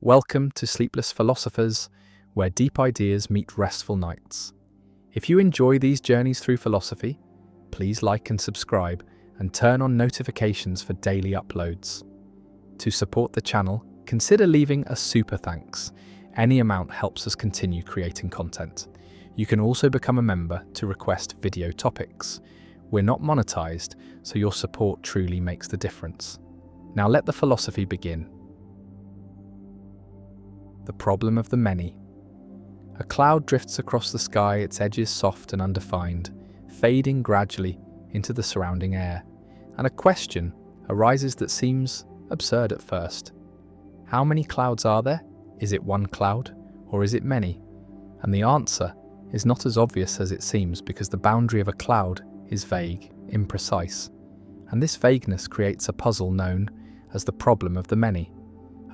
Welcome to Sleepless Philosophers, where deep ideas meet restful nights. If you enjoy these journeys through philosophy, please like and subscribe and turn on notifications for daily uploads. To support the channel, consider leaving a super thanks. Any amount helps us continue creating content. You can also become a member to request video topics. We're not monetized, so your support truly makes the difference. Now let the philosophy begin. The problem of the many. A cloud drifts across the sky, its edges soft and undefined, fading gradually into the surrounding air. And a question arises that seems absurd at first. How many clouds are there? Is it one cloud, or is it many? And the answer is not as obvious as it seems, because the boundary of a cloud is vague, imprecise. And this vagueness creates a puzzle known as the problem of the many,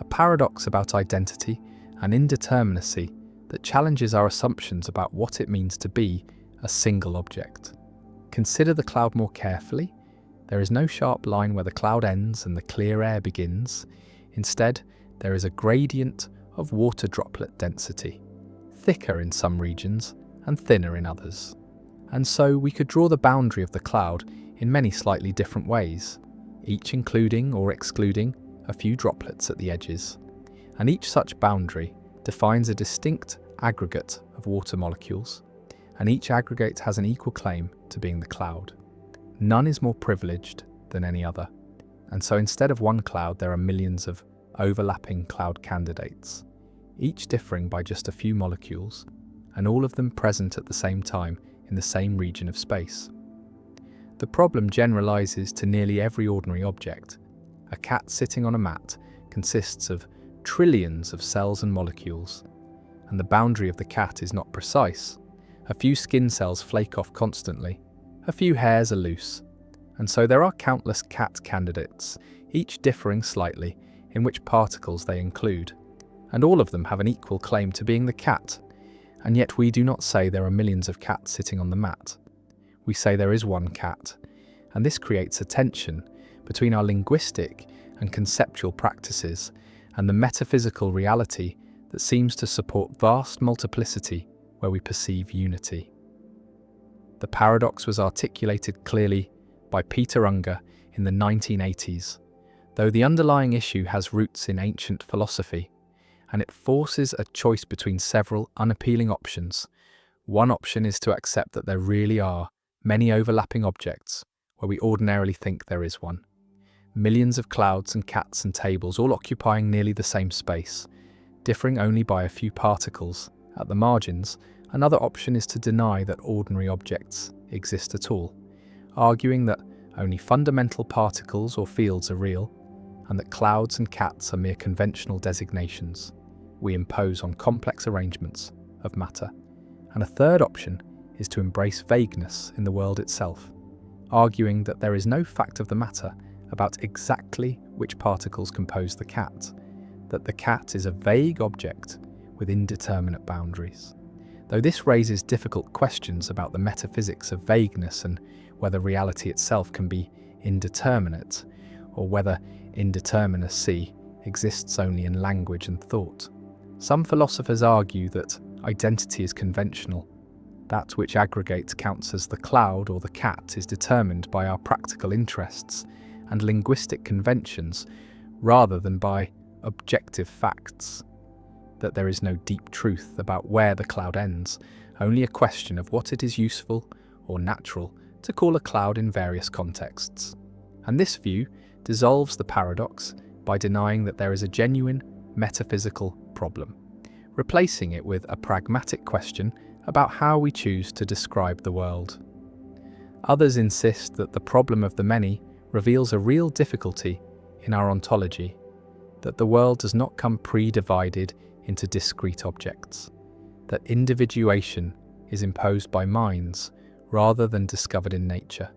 a paradox about identity and indeterminacy that challenges our assumptions about what it means to be a single object. Consider the cloud more carefully. There is no sharp line where the cloud ends and the clear air begins. Instead, there is a gradient of water droplet density, thicker in some regions and thinner in others. And so we could draw the boundary of the cloud in many slightly different ways, each including or excluding a few droplets at the edges. And each such boundary defines a distinct aggregate of water molecules, and each aggregate has an equal claim to being the cloud. None is more privileged than any other, and so instead of one cloud there are millions of overlapping cloud candidates, each differing by just a few molecules, and all of them present at the same time in the same region of space. The problem generalizes to nearly every ordinary object. A cat sitting on a mat consists of trillions of cells and molecules, and the boundary of the cat is not precise. A few skin cells flake off constantly, a few hairs are loose, and so there are countless cat candidates, each differing slightly in which particles they include, and all of them have an equal claim to being the cat. And yet we do not say there are millions of cats sitting on the mat. We say there is one cat, and this creates a tension between our linguistic and conceptual practices and the metaphysical reality that seems to support vast multiplicity where we perceive unity. The paradox was articulated clearly by Peter Unger in the 1980s, though the underlying issue has roots in ancient philosophy, and it forces a choice between several unappealing options. One option is to accept that there really are many overlapping objects where we ordinarily think there is one. Millions of clouds and cats and tables all occupying nearly the same space, differing only by a few particles at the margins. Another option is to deny that ordinary objects exist at all, arguing that only fundamental particles or fields are real, and that clouds and cats are mere conventional designations we impose on complex arrangements of matter. And a third option is to embrace vagueness in the world itself, arguing that there is no fact of the matter about exactly which particles compose the cat, that the cat is a vague object with indeterminate boundaries. Though this raises difficult questions about the metaphysics of vagueness and whether reality itself can be indeterminate, or whether indeterminacy exists only in language and thought. Some philosophers argue that identity is conventional. That which aggregates counts as the cloud or the cat is determined by our practical interests and linguistic conventions rather than by objective facts. That there is no deep truth about where the cloud ends, only a question of what it is useful or natural to call a cloud in various contexts. And this view dissolves the paradox by denying that there is a genuine metaphysical problem, replacing it with a pragmatic question about how we choose to describe the world. Others insist that the problem of the many reveals a real difficulty in our ontology, that the world does not come pre-divided into discrete objects, that individuation is imposed by minds rather than discovered in nature,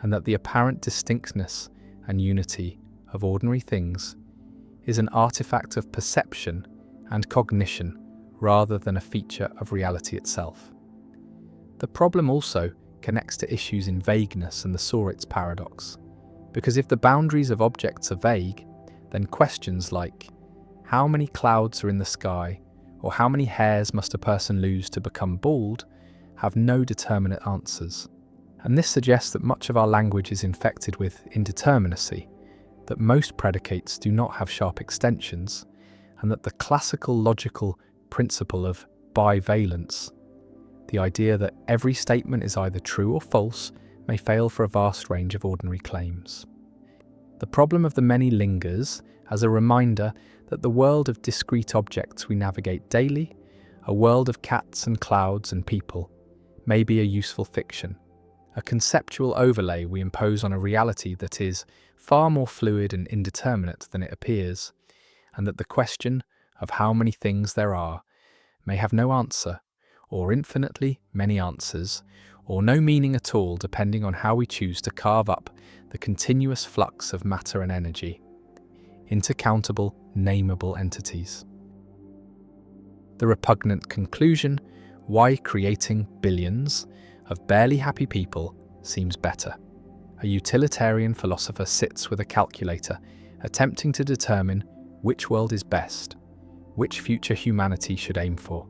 and that the apparent distinctness and unity of ordinary things is an artifact of perception and cognition rather than a feature of reality itself. The problem also connects to issues in vagueness and the Sauritz paradox, because if the boundaries of objects are vague, then questions like how many clouds are in the sky, or how many hairs must a person lose to become bald, have no determinate answers. And this suggests that much of our language is infected with indeterminacy, that most predicates do not have sharp extensions, and that the classical logical principle of bivalence, the idea that every statement is either true or false, may fail for a vast range of ordinary claims. The problem of the many lingers as a reminder that the world of discrete objects we navigate daily, a world of cats and clouds and people, may be a useful fiction, a conceptual overlay we impose on a reality that is far more fluid and indeterminate than it appears, and that the question of how many things there are may have no answer, or infinitely many answers, or no meaning at all depending on how we choose to carve up the continuous flux of matter and energy into countable, nameable entities. The repugnant conclusion, why creating billions of barely happy people seems better. A utilitarian philosopher sits with a calculator, attempting to determine which world is best, which future humanity should aim for,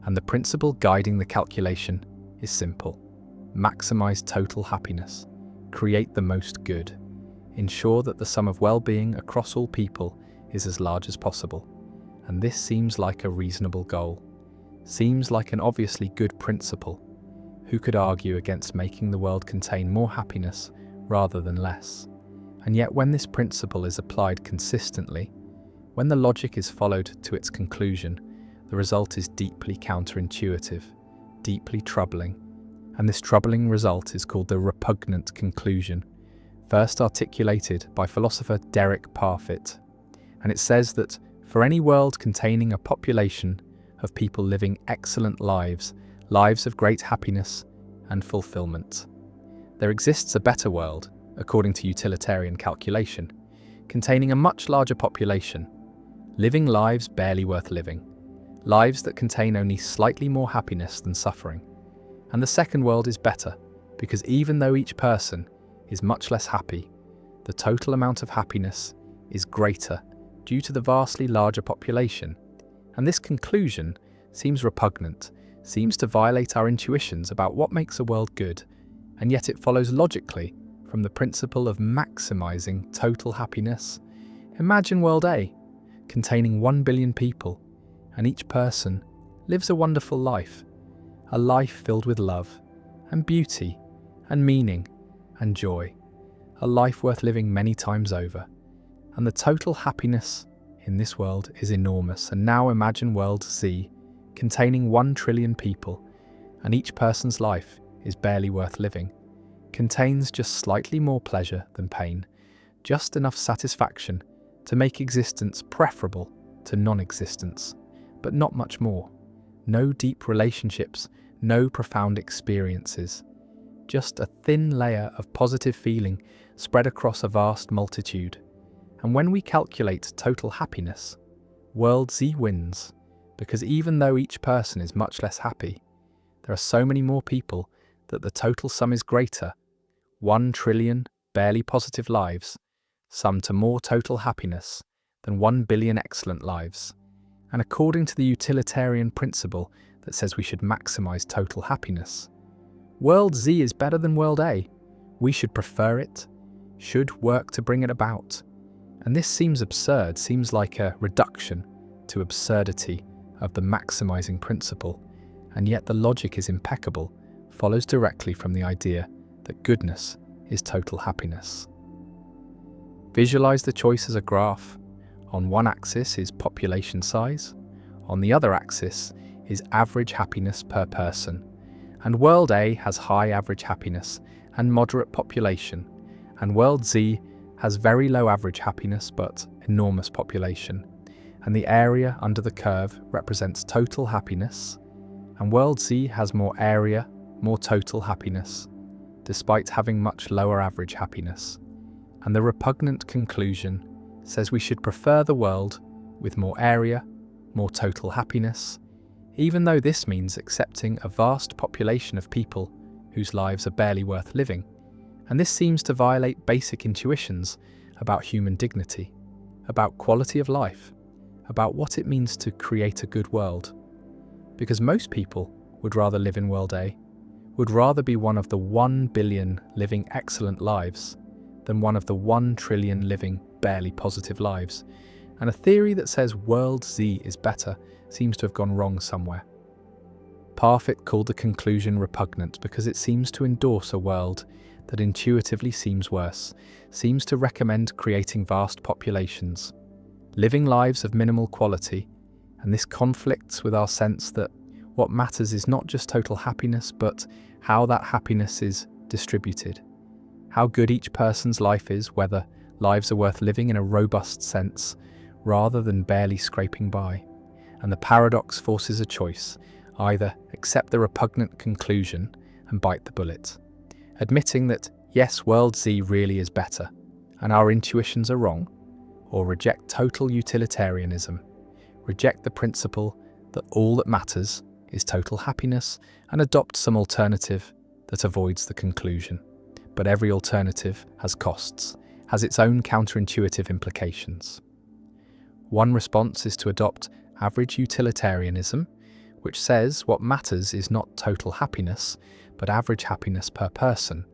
and the principle guiding the calculation is simple. Maximize total happiness, create the most good, ensure that the sum of well-being across all people is as large as possible. And this seems like a reasonable goal, seems like an obviously good principle. Who could argue against making the world contain more happiness rather than less? And yet when this principle is applied consistently, when the logic is followed to its conclusion, the result is deeply counterintuitive, deeply troubling. And this troubling result is called the repugnant conclusion, first articulated by philosopher Derek Parfit. And it says that for any world containing a population of people living excellent lives, lives of great happiness and fulfillment, there exists a better world, according to utilitarian calculation, containing a much larger population, living lives barely worth living, lives that contain only slightly more happiness than suffering. And the second world is better, because even though each person is much less happy, the total amount of happiness is greater due to the vastly larger population. And this conclusion seems repugnant, seems to violate our intuitions about what makes a world good, and yet it follows logically from the principle of maximizing total happiness. Imagine World A, containing 1 billion people, and each person lives a wonderful life, a life filled with love and beauty and meaning and joy, a life worth living many times over. And the total happiness in this world is enormous. And now imagine World Z, containing 1 trillion people, and each person's life is barely worth living, contains just slightly more pleasure than pain, just enough satisfaction to make existence preferable to non-existence, but not much more. No deep relationships, no profound experiences, just a thin layer of positive feeling spread across a vast multitude. And when we calculate total happiness, World Z wins, because even though each person is much less happy, there are so many more people that the total sum is greater. 1 trillion barely positive lives sum to more total happiness than 1 billion excellent lives. And according to the utilitarian principle that says we should maximize total happiness, World Z is better than World A. We should prefer it, should work to bring it about. And this seems absurd, seems like a reduction to absurdity of the maximizing principle, and yet the logic is impeccable, follows directly from the idea that goodness is total happiness. Visualize the choice as a graph. On one axis is population size, on the other axis is average happiness per person, and World A has high average happiness and moderate population, and World Z has very low average happiness but enormous population, and the area under the curve represents total happiness, and World Z has more area, more total happiness, despite having much lower average happiness. And the repugnant conclusion says we should prefer the world with more area, more total happiness, even though this means accepting a vast population of people whose lives are barely worth living. And this seems to violate basic intuitions about human dignity, about quality of life, about what it means to create a good world. Because most people would rather live in World A, would rather be one of the 1 billion living excellent lives than one of the 1 trillion living barely positive lives. And a theory that says World Z is better seems to have gone wrong somewhere. Parfit called the conclusion repugnant because it seems to endorse a world that intuitively seems worse, seems to recommend creating vast populations, living lives of minimal quality, and this conflicts with our sense that what matters is not just total happiness, but how that happiness is distributed. How good each person's life is, whether lives are worth living in a robust sense, rather than barely scraping by. And the paradox forces a choice: either accept the repugnant conclusion and bite the bullet, admitting that yes, World Z really is better, and our intuitions are wrong, or reject total utilitarianism, reject the principle that all that matters is total happiness, and adopt some alternative that avoids the conclusion. But every alternative has costs, has its own counterintuitive implications. One response is to adopt average utilitarianism, which says what matters is not total happiness, but average happiness per person.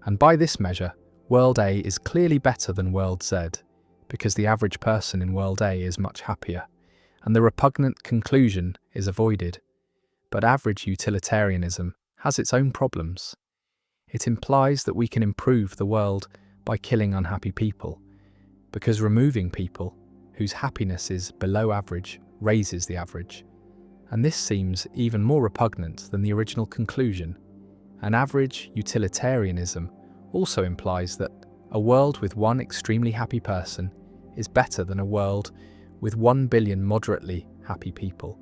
And by this measure, World A is clearly better than World Z, because the average person in World A is much happier, and the repugnant conclusion is avoided. But average utilitarianism has its own problems. It implies that we can improve the world by killing unhappy people, because removing people whose happiness is below average raises the average. And this seems even more repugnant than the original conclusion. An average utilitarianism also implies that a world with one extremely happy person is better than a world with 1 billion moderately happy people,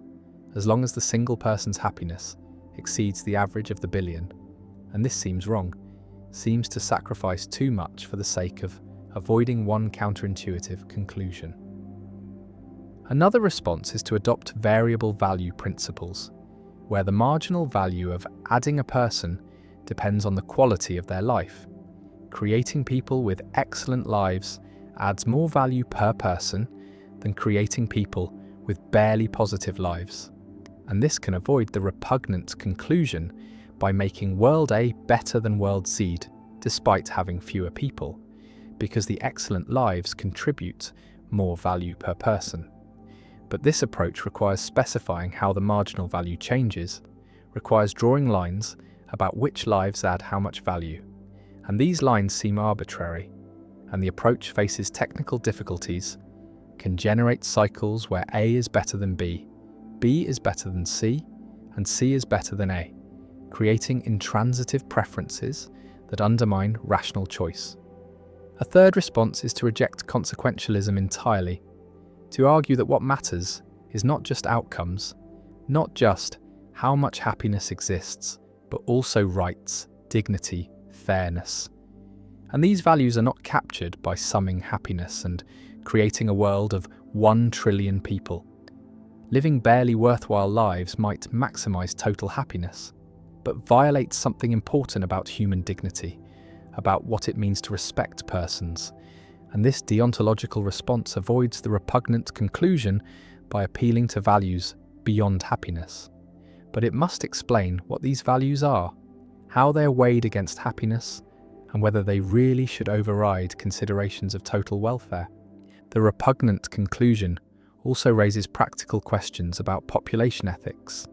as long as the single person's happiness exceeds the average of the billion. And this seems wrong, seems to sacrifice too much for the sake of avoiding one counterintuitive conclusion. Another response is to adopt variable value principles, where the marginal value of adding a person depends on the quality of their life. Creating people with excellent lives adds more value per person than creating people with barely positive lives. And this can avoid the repugnant conclusion by making World A better than World Z, despite having fewer people, because the excellent lives contribute more value per person. But this approach requires specifying how the marginal value changes, requires drawing lines about which lives add how much value. And these lines seem arbitrary, and the approach faces technical difficulties, can generate cycles where A is better than B is better than C, and C is better than A, creating intransitive preferences that undermine rational choice. A third response is to reject consequentialism entirely, to argue that what matters is not just outcomes, not just how much happiness exists, but also rights, dignity, fairness. And these values are not captured by summing happiness and creating a world of 1 trillion people. Living barely worthwhile lives might maximize total happiness, but violates something important about human dignity, about what it means to respect persons. And this deontological response avoids the repugnant conclusion by appealing to values beyond happiness. But it must explain what these values are, how they are weighed against happiness, and whether they really should override considerations of total welfare. The repugnant conclusion also raises practical questions about population ethics,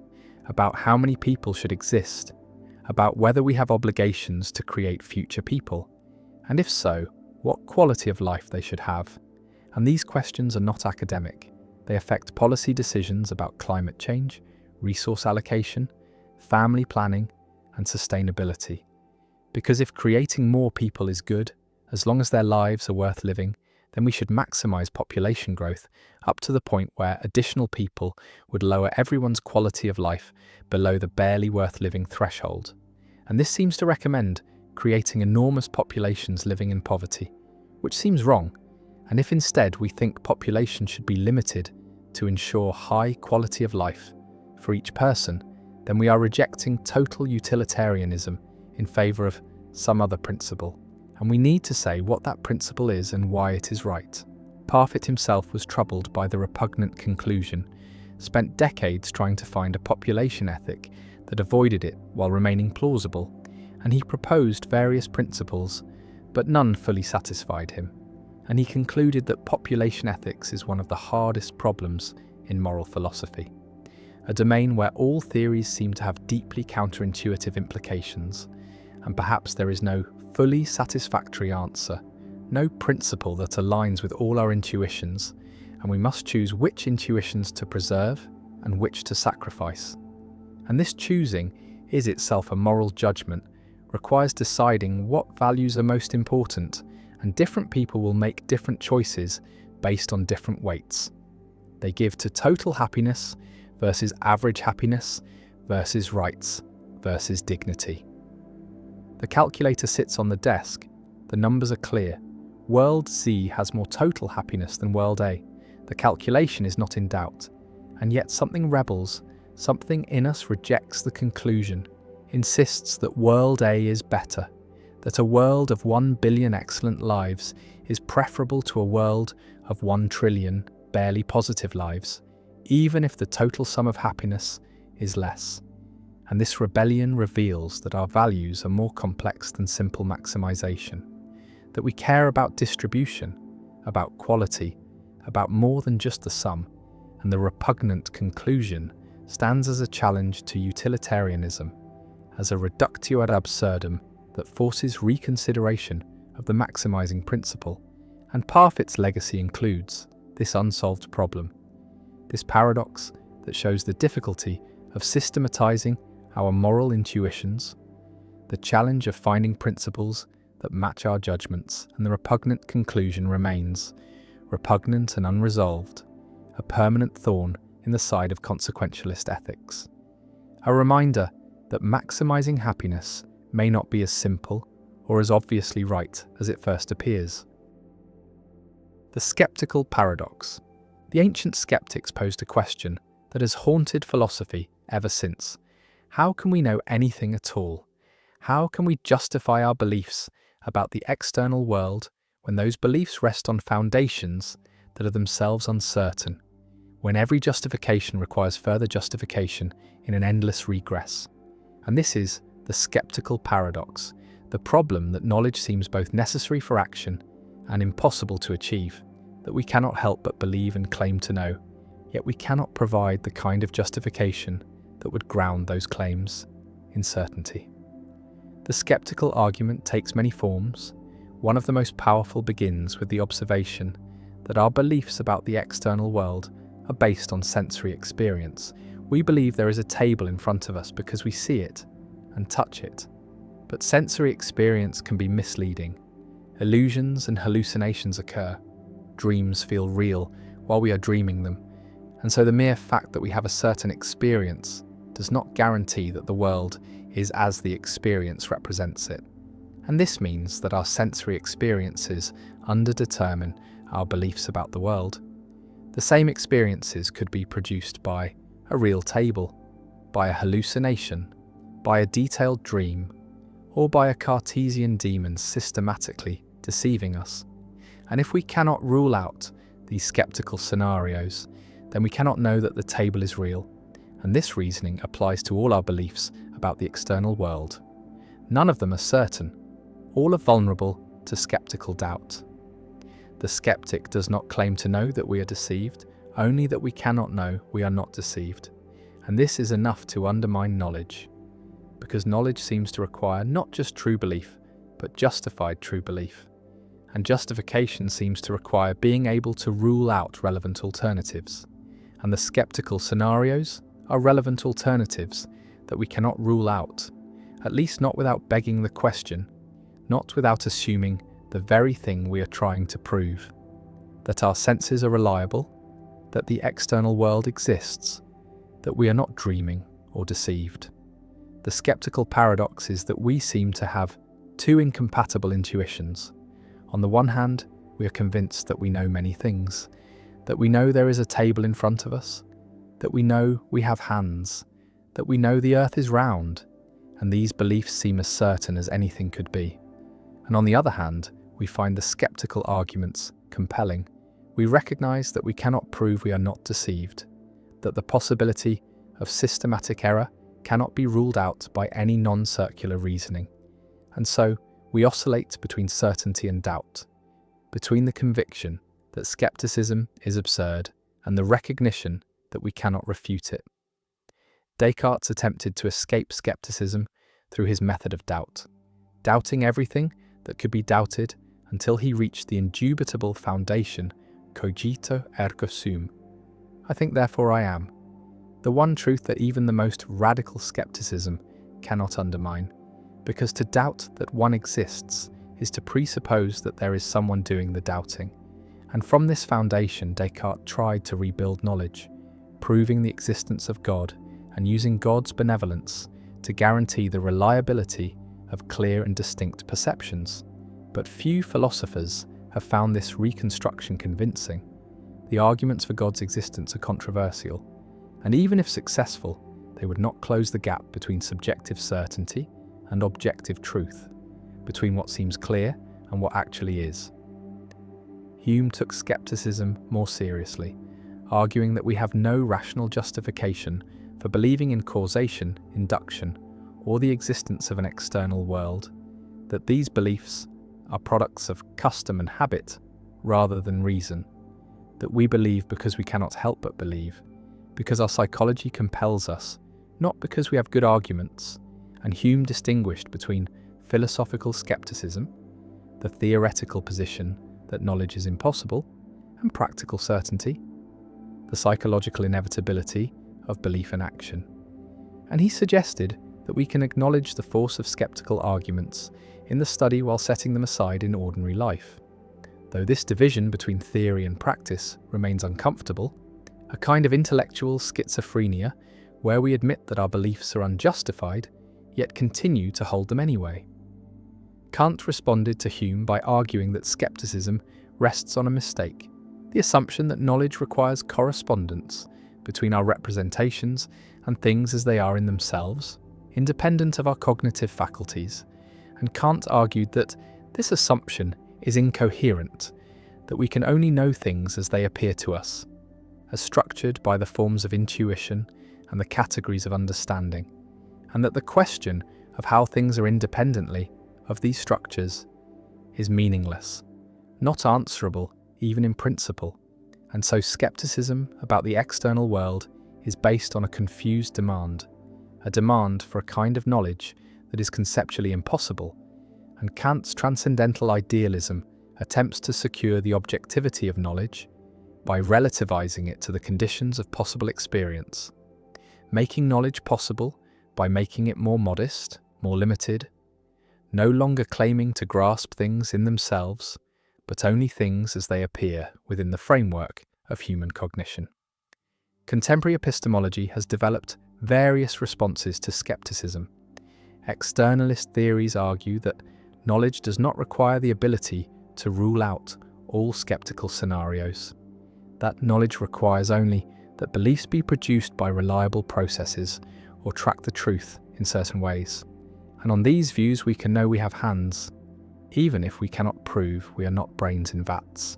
about how many people should exist, about whether we have obligations to create future people, and if so, what quality of life they should have. And these questions are not academic. They affect policy decisions about climate change, resource allocation, family planning, and sustainability. Because if creating more people is good, as long as their lives are worth living, then we should maximize population growth up to the point where additional people would lower everyone's quality of life below the barely worth living threshold. And this seems to recommend creating enormous populations living in poverty, which seems wrong. And if instead we think population should be limited to ensure high quality of life for each person, then we are rejecting total utilitarianism in favor of some other principle. And we need to say what that principle is and why it is right. Parfit himself was troubled by the repugnant conclusion, spent decades trying to find a population ethic that avoided it while remaining plausible, and he proposed various principles, but none fully satisfied him, and he concluded that population ethics is one of the hardest problems in moral philosophy, a domain where all theories seem to have deeply counterintuitive implications, and perhaps there is no fully satisfactory answer, no principle that aligns with all our intuitions, and we must choose which intuitions to preserve and which to sacrifice. And this choosing is itself a moral judgment, requires deciding what values are most important, and different people will make different choices based on different weights. They give to total happiness versus average happiness versus rights versus dignity. The calculator sits on the desk. The numbers are clear. World Z has more total happiness than World A. The calculation is not in doubt. And yet something rebels, something in us rejects the conclusion, insists that World A is better, that a world of 1 billion excellent lives is preferable to a world of 1 trillion barely positive lives, even if the total sum of happiness is less. And this rebellion reveals that our values are more complex than simple maximization, that we care about distribution, about quality, about more than just the sum, and the repugnant conclusion stands as a challenge to utilitarianism, as a reductio ad absurdum that forces reconsideration of the maximizing principle, and Parfit's legacy includes this unsolved problem, this paradox that shows the difficulty of systematizing our moral intuitions, the challenge of finding principles that match our judgments, and the repugnant conclusion remains, repugnant and unresolved, a permanent thorn in the side of consequentialist ethics. A reminder that maximizing happiness may not be as simple or as obviously right as it first appears. The skeptical paradox. The ancient skeptics posed a question that has haunted philosophy ever since. How can we know anything at all? How can we justify our beliefs about the external world when those beliefs rest on foundations that are themselves uncertain, when every justification requires further justification in an endless regress? And this is the skeptical paradox, the problem that knowledge seems both necessary for action and impossible to achieve, that we cannot help but believe and claim to know, yet we cannot provide the kind of justification that would ground those claims in certainty. The skeptical argument takes many forms. One of the most powerful begins with the observation that our beliefs about the external world are based on sensory experience. We believe there is a table in front of us because we see it and touch it. But sensory experience can be misleading. Illusions and hallucinations occur. Dreams feel real while we are dreaming them. And so the mere fact that we have a certain experience does not guarantee that the world is as the experience represents it. And this means that our sensory experiences underdetermine our beliefs about the world. The same experiences could be produced by a real table, by a hallucination, by a detailed dream, or by a Cartesian demon systematically deceiving us. And if we cannot rule out these skeptical scenarios, then we cannot know that the table is real, and this reasoning applies to all our beliefs about the external world. None of them are certain. All are vulnerable to skeptical doubt. The skeptic does not claim to know that we are deceived, only that we cannot know we are not deceived. And this is enough to undermine knowledge, because knowledge seems to require not just true belief, but justified true belief. And justification seems to require being able to rule out relevant alternatives. And the skeptical scenarios are relevant alternatives that we cannot rule out, at least not without begging the question, not without assuming the very thing we are trying to prove, that our senses are reliable, that the external world exists, that we are not dreaming or deceived. The skeptical paradox is that we seem to have two incompatible intuitions. On the one hand, we are convinced that we know many things, that we know there is a table in front of us, that we know we have hands, that we know the earth is round, and these beliefs seem as certain as anything could be. And on the other hand, we find the skeptical arguments compelling. we recognize that we cannot prove we are not deceived, that the possibility of systematic error cannot be ruled out by any non-circular reasoning. And so, we oscillate between certainty and doubt, between the conviction that skepticism is absurd and the recognition that we cannot refute it. Descartes attempted to escape skepticism through his method of doubt, doubting everything that could be doubted until he reached the indubitable foundation, cogito ergo sum. I think therefore I am, the one truth that even the most radical skepticism cannot undermine, because to doubt that one exists is to presuppose that there is someone doing the doubting. And from this foundation, Descartes tried to rebuild knowledge, proving the existence of God and using God's benevolence to guarantee the reliability of clear and distinct perceptions. But few philosophers have found this reconstruction convincing. The arguments for God's existence are controversial, and even if successful, they would not close the gap between subjective certainty and objective truth, between what seems clear and what actually is. Hume took skepticism more seriously, arguing that we have no rational justification for believing in causation, induction, or the existence of an external world, that these beliefs are products of custom and habit rather than reason, that we believe because we cannot help but believe, because our psychology compels us, not because we have good arguments. And Hume distinguished between philosophical skepticism, the theoretical position that knowledge is impossible, and practical certainty, the psychological inevitability of belief and action. And he suggested that we can acknowledge the force of skeptical arguments in the study while setting them aside in ordinary life. Though this division between theory and practice remains uncomfortable, a kind of intellectual schizophrenia where we admit that our beliefs are unjustified, yet continue to hold them anyway. Kant responded to Hume by arguing that skepticism rests on a mistake, the assumption that knowledge requires correspondence between our representations and things as they are in themselves, independent of our cognitive faculties, and Kant argued that this assumption is incoherent, that we can only know things as they appear to us, as structured by the forms of intuition and the categories of understanding, and that the question of how things are independently of these structures is meaningless, not answerable even in principle, and so skepticism about the external world is based on a confused demand, a demand for a kind of knowledge that is conceptually impossible, and Kant's transcendental idealism attempts to secure the objectivity of knowledge by relativizing it to the conditions of possible experience, making knowledge possible by making it more modest, more limited, no longer claiming to grasp things in themselves, but only things as they appear within the framework of human cognition. Contemporary epistemology has developed various responses to skepticism. Externalist theories argue that knowledge does not require the ability to rule out all skeptical scenarios, that knowledge requires only that beliefs be produced by reliable processes or track the truth in certain ways. And on these views we can know we have hands, even if we cannot prove we are not brains in vats.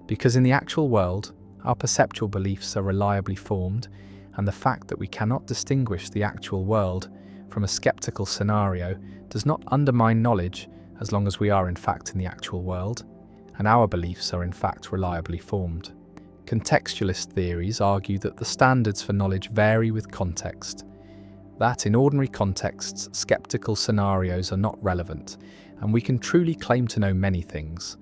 Because in the actual world, our perceptual beliefs are reliably formed, and the fact that we cannot distinguish the actual world from a skeptical scenario does not undermine knowledge as long as we are in fact in the actual world, and our beliefs are in fact reliably formed. Contextualist theories argue that the standards for knowledge vary with context, that in ordinary contexts, skeptical scenarios are not relevant, and we can truly claim to know many things,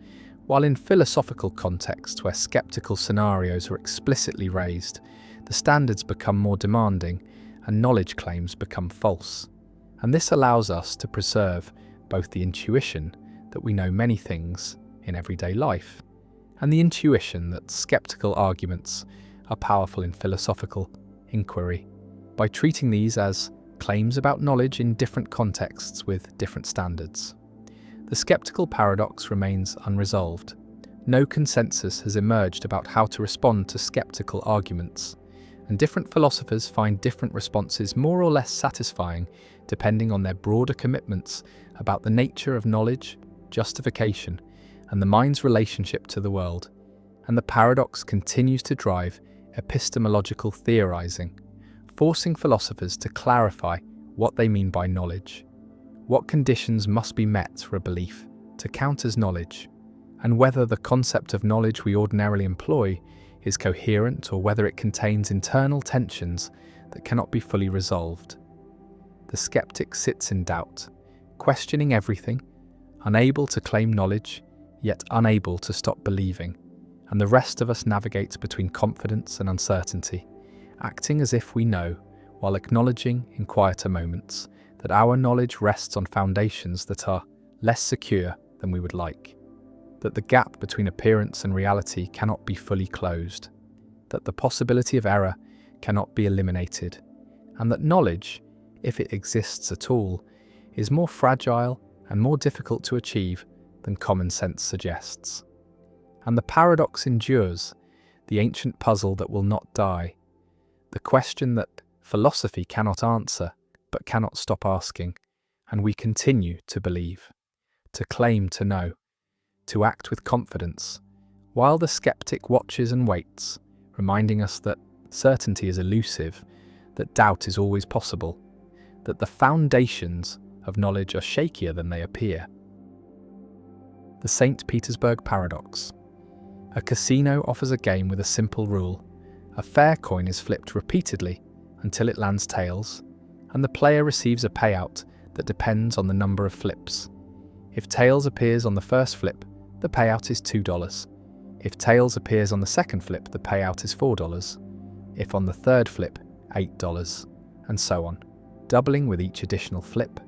while in philosophical contexts where skeptical scenarios are explicitly raised, the standards become more demanding and knowledge claims become false. And this allows us to preserve both the intuition that we know many things in everyday life, and the intuition that skeptical arguments are powerful in philosophical inquiry, by treating these as claims about knowledge in different contexts with different standards. The skeptical paradox remains unresolved. No consensus has emerged about how to respond to skeptical arguments, and different philosophers find different responses more or less satisfying depending on their broader commitments about the nature of knowledge, justification, and the mind's relationship to the world. And the paradox continues to drive epistemological theorizing, forcing philosophers to clarify what they mean by knowledge, what conditions must be met for a belief to count as knowledge, and whether the concept of knowledge we ordinarily employ is coherent or whether it contains internal tensions that cannot be fully resolved. The skeptic sits in doubt, questioning everything, unable to claim knowledge, yet unable to stop believing, and the rest of us navigates between confidence and uncertainty, acting as if we know, while acknowledging in quieter moments that our knowledge rests on foundations that are less secure than we would like, that the gap between appearance and reality cannot be fully closed, that the possibility of error cannot be eliminated, and that knowledge, if it exists at all, is more fragile and more difficult to achieve than common sense suggests. And the paradox endures, the ancient puzzle that will not die, the question that philosophy cannot answer but cannot stop asking, and we continue to believe, to claim to know, to act with confidence, while the skeptic watches and waits, reminding us that certainty is elusive, that doubt is always possible, that the foundations of knowledge are shakier than they appear. The St. Petersburg Paradox. A casino offers a game with a simple rule. A fair coin is flipped repeatedly until it lands tails, and the player receives a payout that depends on the number of flips. If tails appears on the first flip, the payout is $2. If tails appears on the second flip, the payout is $4. If on the third flip, $8, and so on, doubling with each additional flip.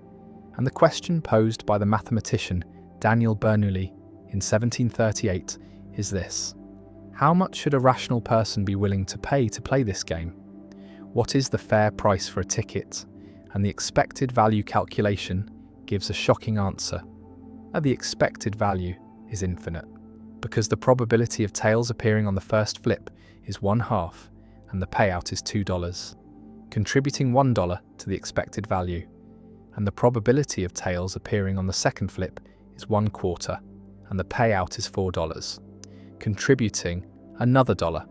And the question posed by the mathematician Daniel Bernoulli in 1738 is this: how much should a rational person be willing to pay to play this game? What is the fair price for a ticket? And the expected value calculation gives a shocking answer. The expected value is infinite, because the probability of tails appearing on the first flip is 1/2, and the payout is $2, contributing $1 to the expected value, and the probability of tails appearing on the second flip is 1/4, and the payout is $4, contributing another $1,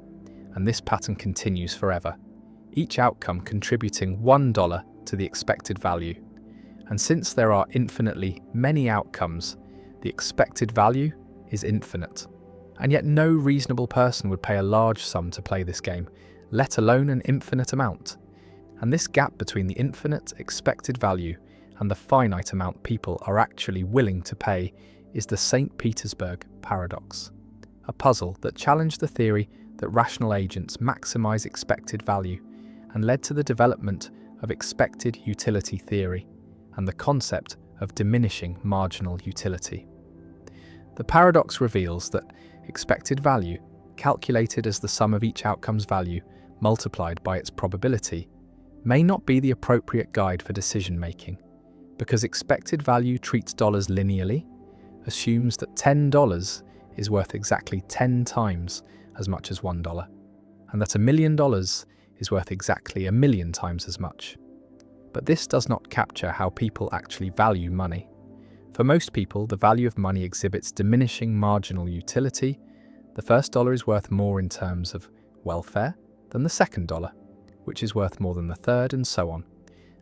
and this pattern continues forever, each outcome contributing $1 to the expected value. And since there are infinitely many outcomes, the expected value is infinite. And yet no reasonable person would pay a large sum to play this game, let alone an infinite amount. And this gap between the infinite expected value and the finite amount people are actually willing to pay is the St. Petersburg Paradox, a puzzle that challenged the theory that rational agents maximize expected value and led to the development of expected utility theory and the concept of diminishing marginal utility. The paradox reveals that expected value, calculated as the sum of each outcome's value multiplied by its probability, may not be the appropriate guide for decision-making, because expected value treats dollars linearly, assumes that $10 is worth exactly 10 times as much as $1, and that $1 million is worth exactly 1,000,000 times as much. But this does not capture how people actually value money. For most people, the value of money exhibits diminishing marginal utility. The first dollar is worth more in terms of welfare than the second dollar, which is worth more than the third, and so on.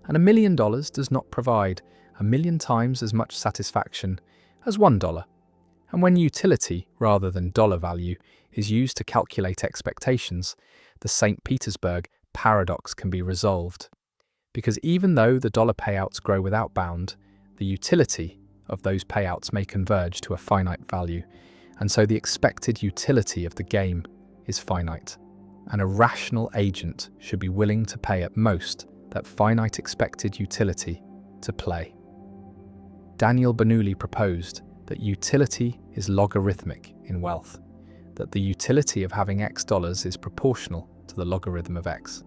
And $1 million does not provide 1,000,000 times as much satisfaction as $1. And when utility, rather than dollar value, is used to calculate expectations, the St. Petersburg Paradox can be resolved. Because even though the dollar payouts grow without bound, the utility of those payouts may converge to a finite value, and so the expected utility of the game is finite, and a rational agent should be willing to pay at most that finite expected utility to play. Daniel Bernoulli proposed that utility is logarithmic in wealth, that the utility of having X dollars is proportional to the logarithm of X,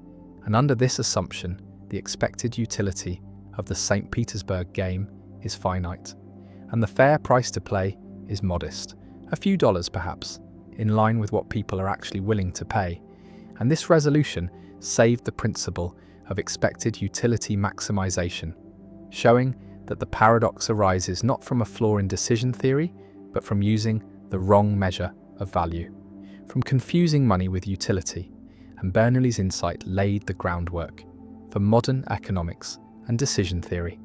and under this assumption, the expected utility of the St. Petersburg game is finite, and the fair price to play is modest, a few dollars perhaps, in line with what people are actually willing to pay. And this resolution saved the principle of expected utility maximization, showing that the paradox arises not from a flaw in decision theory, but from using the wrong measure of value, from confusing money with utility, and Bernoulli's insight laid the groundwork for modern economics and decision theory,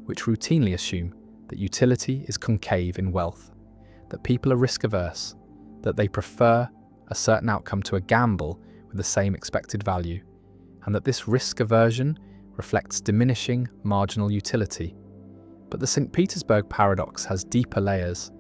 which routinely assume that utility is concave in wealth, that people are risk-averse, that they prefer a certain outcome to a gamble with the same expected value, and that this risk aversion reflects diminishing marginal utility. But the St. Petersburg paradox has deeper layers,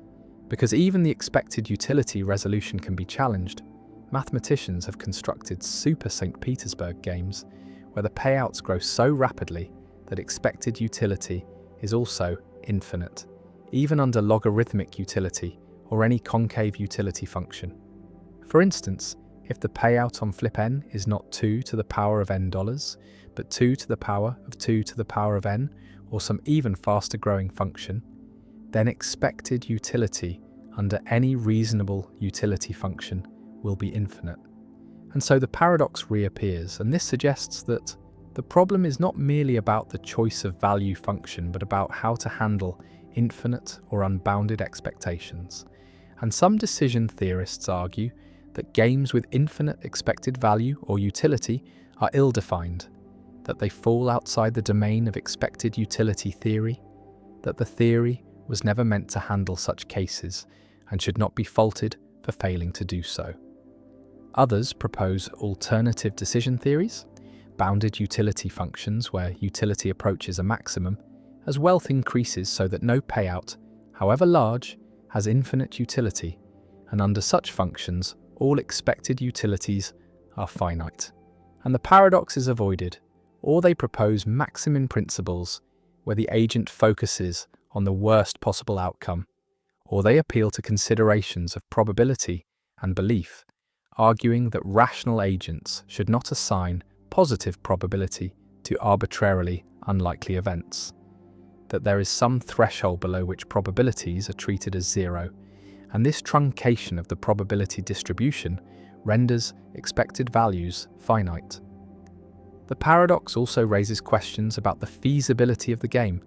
because even the expected utility resolution can be challenged. Mathematicians have constructed super St. Petersburg games where the payouts grow so rapidly that expected utility is also infinite, even under logarithmic utility or any concave utility function. For instance, if the payout on flip n is not 2 to the power of n dollars, but 2 to the power of 2 to the power of n, or some even faster growing function, then expected utility under any reasonable utility function will be infinite. And so the paradox reappears, and this suggests that the problem is not merely about the choice of value function, but about how to handle infinite or unbounded expectations. And some decision theorists argue that games with infinite expected value or utility are ill-defined, that they fall outside the domain of expected utility theory, that the theory was never meant to handle such cases and should not be faulted for failing to do so. Others propose alternative decision theories, bounded utility functions where utility approaches a maximum as wealth increases so that no payout, however large, has infinite utility, and under such functions all expected utilities are finite, and the paradox is avoided, or they propose maximum principles where the agent focuses on the worst possible outcome, or they appeal to considerations of probability and belief, arguing that rational agents should not assign positive probability to arbitrarily unlikely events, that there is some threshold below which probabilities are treated as zero, and this truncation of the probability distribution renders expected values finite. The paradox also raises questions about the feasibility of the game,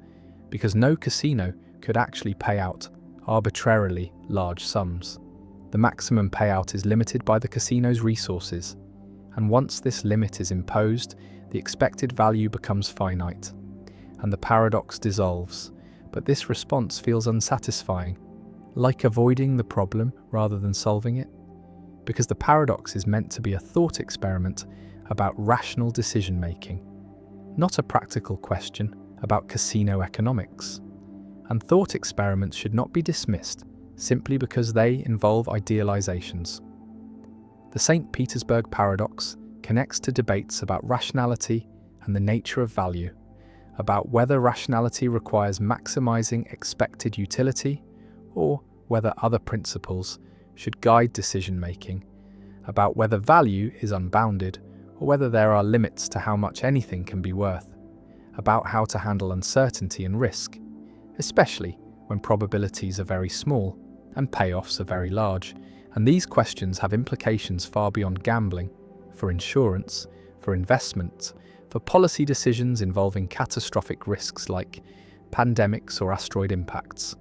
because no casino could actually pay out arbitrarily large sums. The maximum payout is limited by the casino's resources, and once this limit is imposed, the expected value becomes finite, and the paradox dissolves. But this response feels unsatisfying, like avoiding the problem rather than solving it, because the paradox is meant to be a thought experiment about rational decision-making, not a practical question about casino economics. And thought experiments should not be dismissed simply because they involve idealizations. The St. Petersburg paradox connects to debates about rationality and the nature of value, about whether rationality requires maximizing expected utility or whether other principles should guide decision-making, about whether value is unbounded or whether there are limits to how much anything can be worth, about how to handle uncertainty and risk, especially when probabilities are very small and payoffs are very large, and these questions have implications far beyond gambling, for insurance, for investment, for policy decisions involving catastrophic risks like pandemics or asteroid impacts,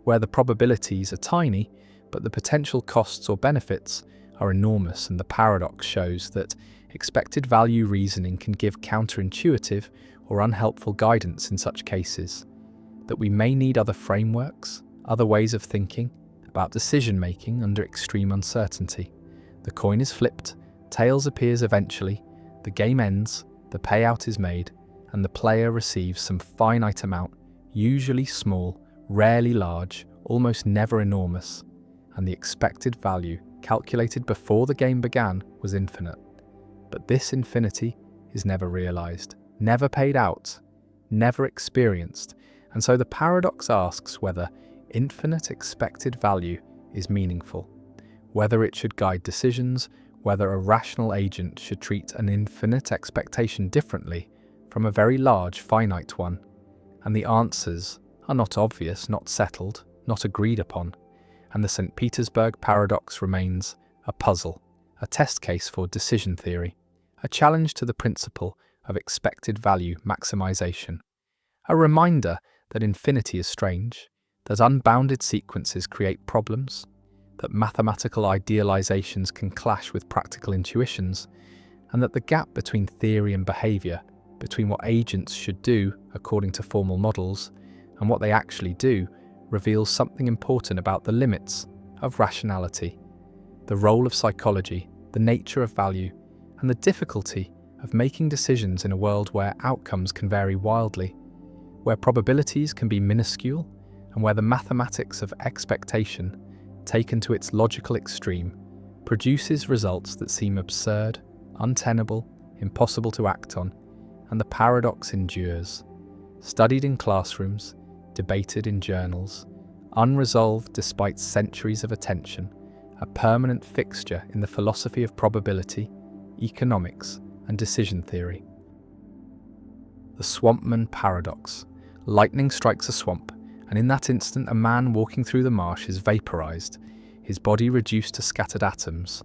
where the probabilities are tiny, but the potential costs or benefits are enormous, and the paradox shows that expected value reasoning can give counterintuitive or unhelpful guidance in such cases, that we may need other frameworks, other ways of thinking about decision-making under extreme uncertainty. The coin is flipped, tails appears eventually, the game ends, the payout is made, and the player receives some finite amount, usually small, rarely large, almost never enormous, and the expected value calculated before the game began was infinite. But this infinity is never realized, never paid out, never experienced, and so the paradox asks whether infinite expected value is meaningful, whether it should guide decisions, whether a rational agent should treat an infinite expectation differently from a very large finite one, and the answers are not obvious, not settled, not agreed upon, and the St. Petersburg paradox remains a puzzle, a test case for decision theory, a challenge to the principle of expected value maximization, a reminder that infinity is strange, that unbounded sequences create problems, that mathematical idealizations can clash with practical intuitions, and that the gap between theory and behavior, between what agents should do according to formal models and what they actually do, reveals something important about the limits of rationality, the role of psychology, the nature of value, and the difficulty of making decisions in a world where outcomes can vary wildly, where probabilities can be minuscule, and where the mathematics of expectation, taken to its logical extreme, produces results that seem absurd, untenable, impossible to act on, and the paradox endures, studied in classrooms, debated in journals, unresolved despite centuries of attention, a permanent fixture in the philosophy of probability, economics, and decision theory. The Swampman paradox. Lightning strikes a swamp, and in that instant a man walking through the marsh is vaporized, his body reduced to scattered atoms.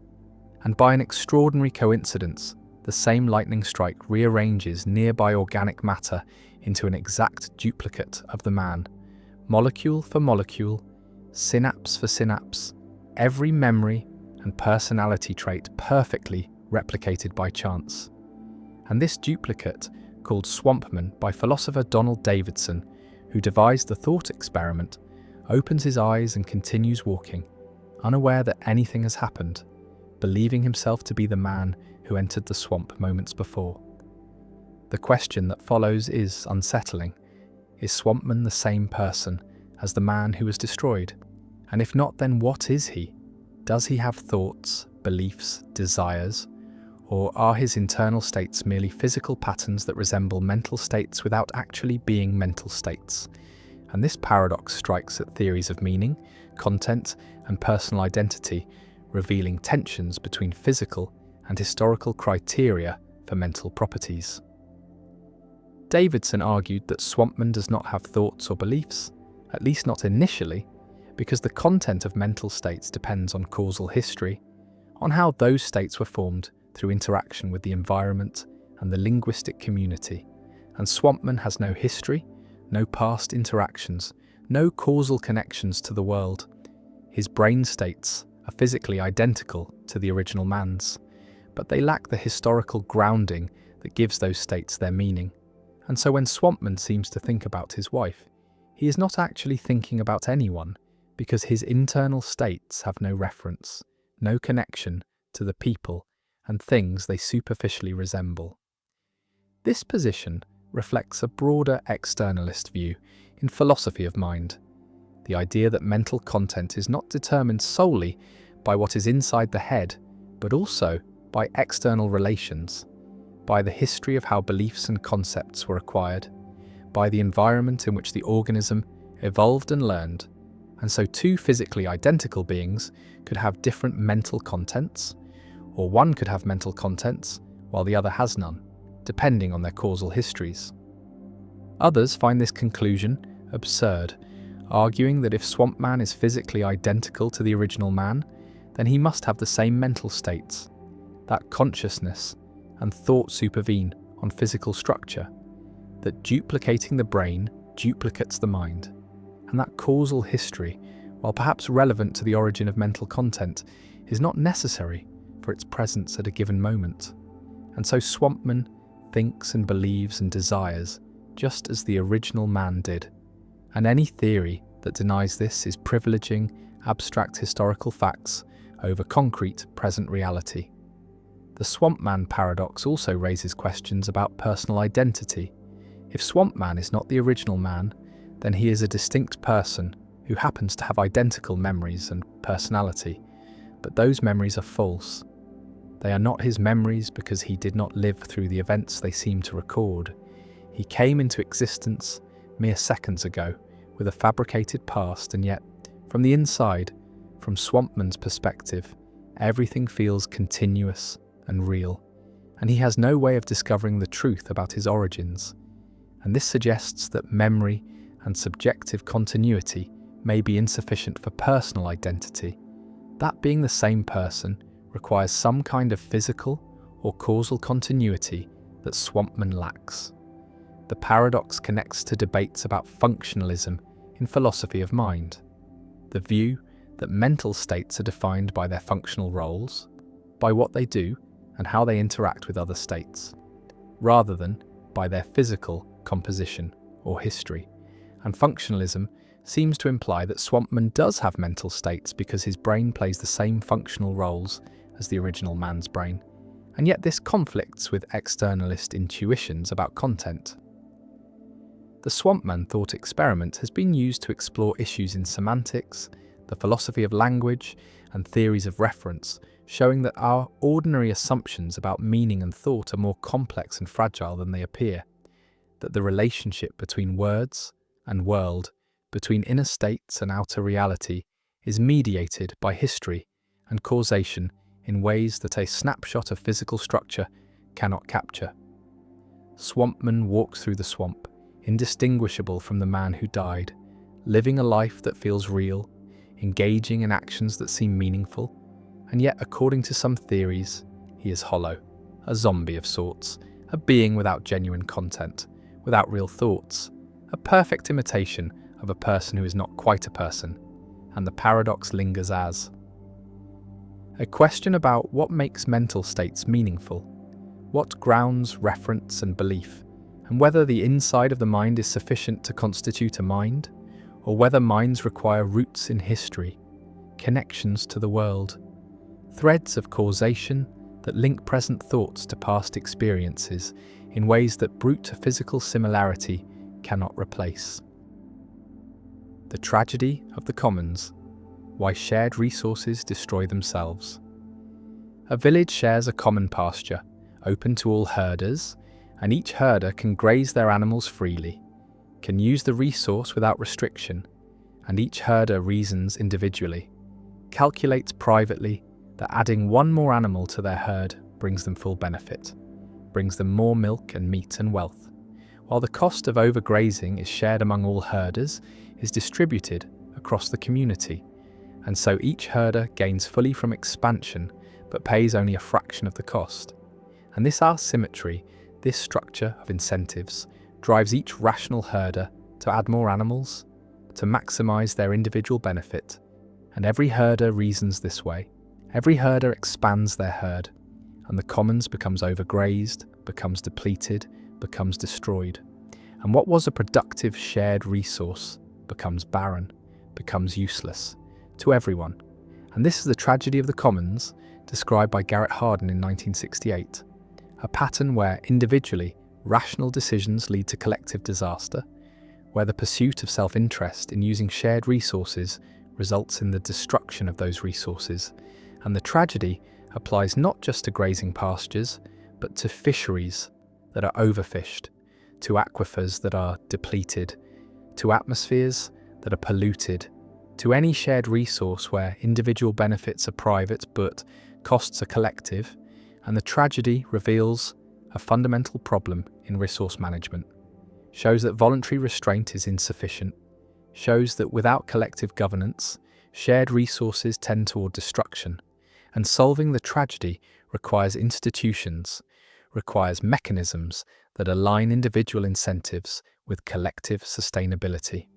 And by an extraordinary coincidence, the same lightning strike rearranges nearby organic matter into an exact duplicate of the man, molecule for molecule, synapse for synapse, every memory and personality trait perfectly replicated by chance. And this duplicate, called Swampman by philosopher Donald Davidson, who devised the thought experiment, opens his eyes and continues walking, unaware that anything has happened, believing himself to be the man who entered the swamp moments before. The question that follows is unsettling. Is Swampman the same person as the man who was destroyed? And if not, then what is he? Does he have thoughts, beliefs, desires? Or are his internal states merely physical patterns that resemble mental states without actually being mental states? And this paradox strikes at theories of meaning, content, and personal identity, revealing tensions between physical and historical criteria for mental properties. Davidson argued that Swampman does not have thoughts or beliefs, at least not initially, because the content of mental states depends on causal history, on how those states were formed through interaction with the environment and the linguistic community, and Swampman has no history, no past interactions, no causal connections to the world. His brain states are physically identical to the original man's, but they lack the historical grounding that gives those states their meaning. And so when Swampman seems to think about his wife, he is not actually thinking about anyone, because his internal states have no reference, no connection to the people and things they superficially resemble. This position reflects a broader externalist view in philosophy of mind, the idea that mental content is not determined solely by what is inside the head, but also by external relations, by the history of how beliefs and concepts were acquired, by the environment in which the organism evolved and learned, and so two physically identical beings could have different mental contents, or one could have mental contents while the other has none, depending on their causal histories. Others find this conclusion absurd, arguing that if Swampman is physically identical to the original man, then he must have the same mental states, that consciousness and thought supervene on physical structure, that duplicating the brain duplicates the mind, and that causal history, while perhaps relevant to the origin of mental content, is not necessary for its presence at a given moment. And so Swampman thinks and believes and desires just as the original man did. And any theory that denies this is privileging abstract historical facts over concrete present reality. The Swampman paradox also raises questions about personal identity. If Swampman is not the original man, then he is a distinct person who happens to have identical memories and personality, but those memories are false. They are not his memories because he did not live through the events they seem to record. He came into existence mere seconds ago with a fabricated past, and yet, from the inside, from Swampman's perspective, everything feels continuous and real, and he has no way of discovering the truth about his origins. And this suggests that memory and subjective continuity may be insufficient for personal identity. That being the same person requires some kind of physical or causal continuity that Swampman lacks. The paradox connects to debates about functionalism in philosophy of mind, the view that mental states are defined by their functional roles, by what they do and how they interact with other states, rather than by their physical composition or history. And functionalism seems to imply that Swampman does have mental states because his brain plays the same functional roles as the original man's brain, and yet this conflicts with externalist intuitions about content. The Swampman thought experiment has been used to explore issues in semantics, the philosophy of language, and theories of reference, showing that our ordinary assumptions about meaning and thought are more complex and fragile than they appear, that the relationship between words and world, between inner states and outer reality, is mediated by history and causation in ways that a snapshot of physical structure cannot capture. Swampman walks through the swamp, indistinguishable from the man who died, living a life that feels real, engaging in actions that seem meaningful, and yet, according to some theories, he is hollow, a zombie of sorts, a being without genuine content, without real thoughts, a perfect imitation of a person who is not quite a person, and the paradox lingers as a question about what makes mental states meaningful, what grounds reference and belief, and whether the inside of the mind is sufficient to constitute a mind, or whether minds require roots in history, connections to the world, threads of causation that link present thoughts to past experiences in ways that brute physical similarity cannot replace. The tragedy of the commons, why shared resources destroy themselves. A village shares a common pasture, open to all herders, and each herder can graze their animals freely, can use the resource without restriction, and each herder reasons individually, calculates privately that adding one more animal to their herd brings them full benefit, brings them more milk and meat and wealth, while the cost of overgrazing is shared among all herders, is distributed across the community, and so each herder gains fully from expansion but pays only a fraction of the cost. And this asymmetry, this structure of incentives, drives each rational herder to add more animals, to maximize their individual benefit, and every herder reasons this way. Every herder expands their herd, and the commons becomes overgrazed, becomes depleted, becomes destroyed. And what was a productive shared resource becomes barren, becomes useless to everyone. And this is the tragedy of the commons, described by Garrett Hardin in 1968, a pattern where individually rational decisions lead to collective disaster, where the pursuit of self-interest in using shared resources results in the destruction of those resources. And the tragedy applies not just to grazing pastures, but to fisheries that are overfished, to aquifers that are depleted, to atmospheres that are polluted, to any shared resource where individual benefits are private but costs are collective. And the tragedy reveals a fundamental problem in resource management, shows that voluntary restraint is insufficient, shows that without collective governance, shared resources tend toward destruction, and solving the tragedy requires institutions, requires mechanisms that align individual incentives with collective sustainability.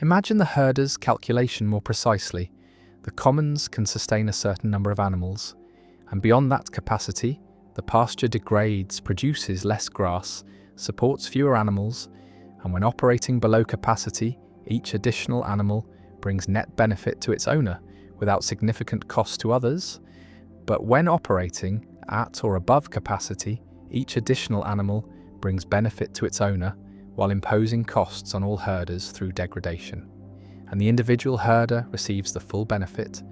Imagine the herder's calculation more precisely. The commons can sustain a certain number of animals, and beyond that capacity, the pasture degrades, produces less grass, supports fewer animals, and when operating below capacity, each additional animal brings net benefit to its owner without significant cost to others. But when operating at or above capacity, each additional animal brings benefit to its owner while imposing costs on all herders through degradation. And the individual herder receives the full benefit,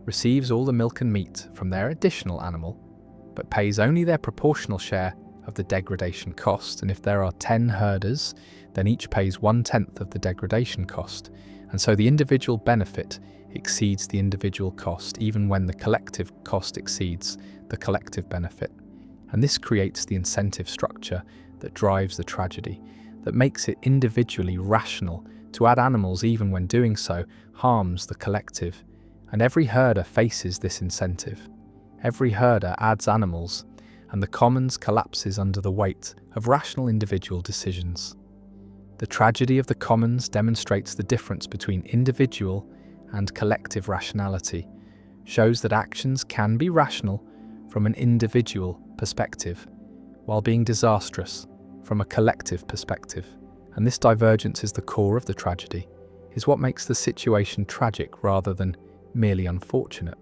receives all the milk and meat from their additional animal, but pays only their proportional share of the degradation cost. And if there are 10 herders, then each pays 1/10 of the degradation cost. And so the individual benefit exceeds the individual cost, even when the collective cost exceeds the collective benefit. And this creates the incentive structure that drives the tragedy, that makes it individually rational to add animals even when doing so harms the collective. And every herder faces this incentive. Every herder adds animals, and the commons collapses under the weight of rational individual decisions. The tragedy of the commons demonstrates the difference between individual and collective rationality, shows that actions can be rational from an individual perspective, while being disastrous from a collective perspective. And this divergence is the core of the tragedy, is what makes the situation tragic rather than merely unfortunate.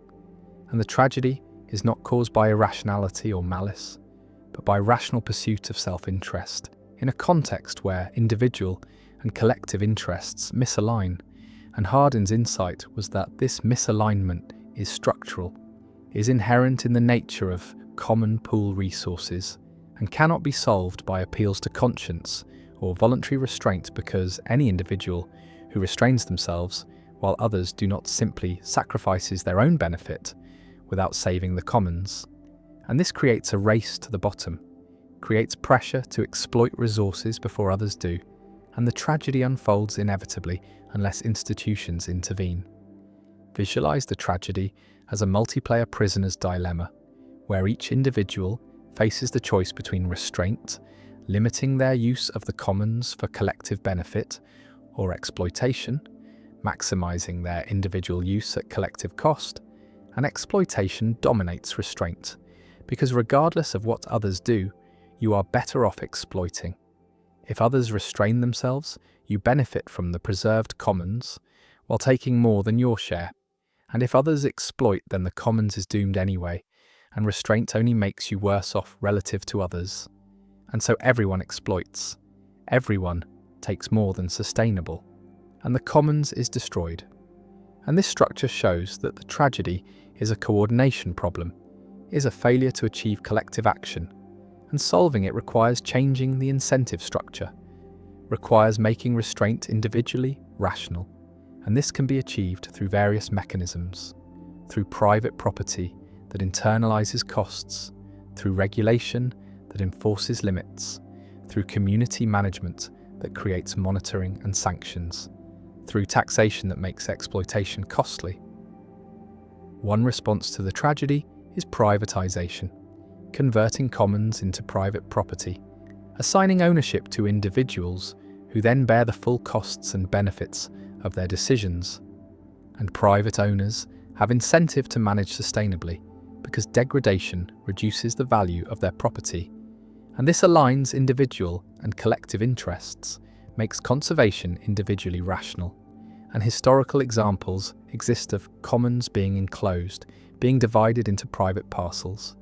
And the tragedy is not caused by irrationality or malice, but by rational pursuit of self-interest, in a context where individual and collective interests misalign. And Hardin's insight was that this misalignment is structural, is inherent in the nature of common pool resources, and cannot be solved by appeals to conscience or voluntary restraint, because any individual who restrains themselves while others do not simply sacrifices their own benefit without saving the commons. And this creates a race to the bottom, creates pressure to exploit resources before others do, and the tragedy unfolds inevitably unless institutions intervene. Visualize the tragedy as a multiplayer prisoner's dilemma, where each individual faces the choice between restraint, limiting their use of the commons for collective benefit, or exploitation, maximizing their individual use at collective cost. And exploitation dominates restraint, because regardless of what others do, you are better off exploiting. If others restrain themselves, you benefit from the preserved commons, while taking more than your share. And if others exploit, then the commons is doomed anyway, and restraint only makes you worse off relative to others. And so everyone exploits. Everyone takes more than sustainable, and the commons is destroyed. And this structure shows that the tragedy is a coordination problem, is a failure to achieve collective action, and solving it requires changing the incentive structure, requires making restraint individually rational. And this can be achieved through various mechanisms, through private property that internalizes costs, through regulation that enforces limits, through community management that creates monitoring and sanctions, through taxation that makes exploitation costly. One response to the tragedy is privatization, converting commons into private property, assigning ownership to individuals who then bear the full costs and benefits of their decisions. And private owners have incentive to manage sustainably, because degradation reduces the value of their property. And this aligns individual and collective interests, makes conservation individually rational. And historical examples exist of commons being enclosed, being divided into private parcels.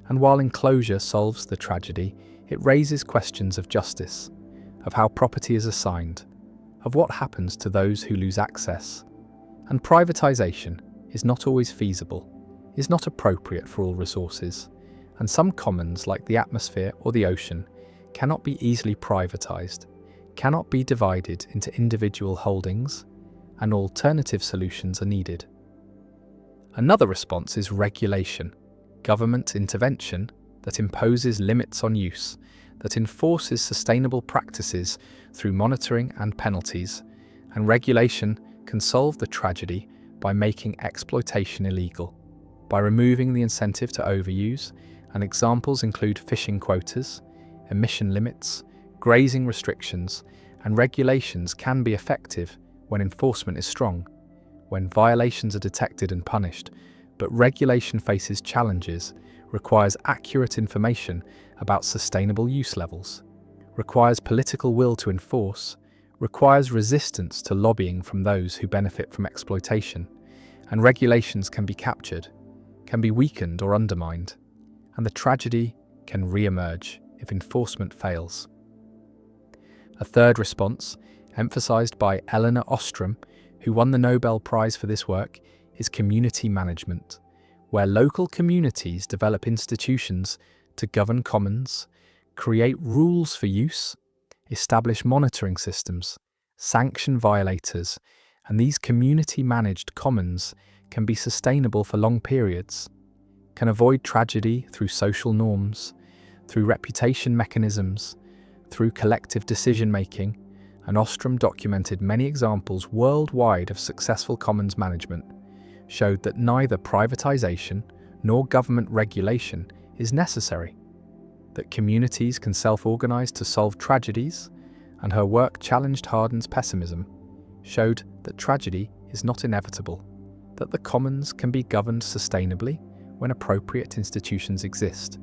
And while enclosure solves the tragedy, it raises questions of justice, of how property is assigned, of what happens to those who lose access. And privatization is not always feasible, is not appropriate for all resources, and some commons like the atmosphere or the ocean cannot be easily privatized, cannot be divided into individual holdings, and alternative solutions are needed. Another response is regulation, government intervention that imposes limits on use, that enforces sustainable practices through monitoring and penalties, and regulation can solve the tragedy by making exploitation illegal, by removing the incentive to overuse, and examples include fishing quotas, emission limits, grazing restrictions, and regulations can be effective when enforcement is strong, when violations are detected and punished, but regulation faces challenges, requires accurate information about sustainable use levels, requires political will to enforce, requires resistance to lobbying from those who benefit from exploitation, and regulations can be captured, can be weakened or undermined, and the tragedy can re-emerge if enforcement fails. A third response, emphasized by Elinor Ostrom, who won the Nobel Prize for this work, is community management, where local communities develop institutions to govern commons, create rules for use, establish monitoring systems, sanction violators, and these community-managed commons can be sustainable for long periods, can avoid tragedy through social norms, through reputation mechanisms, through collective decision-making, and Ostrom documented many examples worldwide of successful commons management, showed that neither privatization nor government regulation is necessary, that communities can self-organize to solve tragedies, and her work challenged Hardin's pessimism, showed that tragedy is not inevitable, that the commons can be governed sustainably when appropriate institutions exist,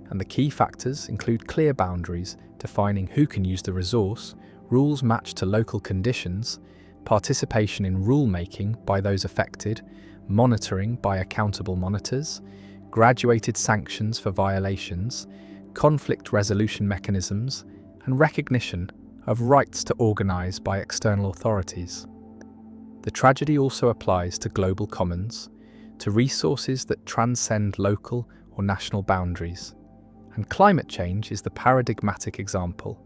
and the key factors include clear boundaries defining who can use the resource, rules matched to local conditions, participation in rule-making by those affected, monitoring by accountable monitors, graduated sanctions for violations, conflict resolution mechanisms, and recognition of rights to organise by external authorities. The tragedy also applies to global commons, to resources that transcend local or national boundaries. And climate change is the paradigmatic example.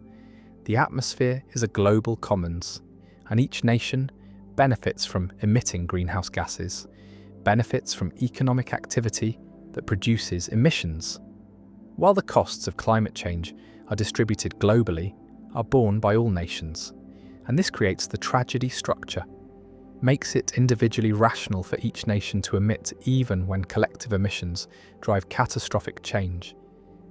The atmosphere is a global commons, and each nation benefits from emitting greenhouse gases, benefits from economic activity that produces emissions, while the costs of climate change are distributed globally, are borne by all nations. And this creates the tragedy structure, makes it individually rational for each nation to emit even when collective emissions drive catastrophic change.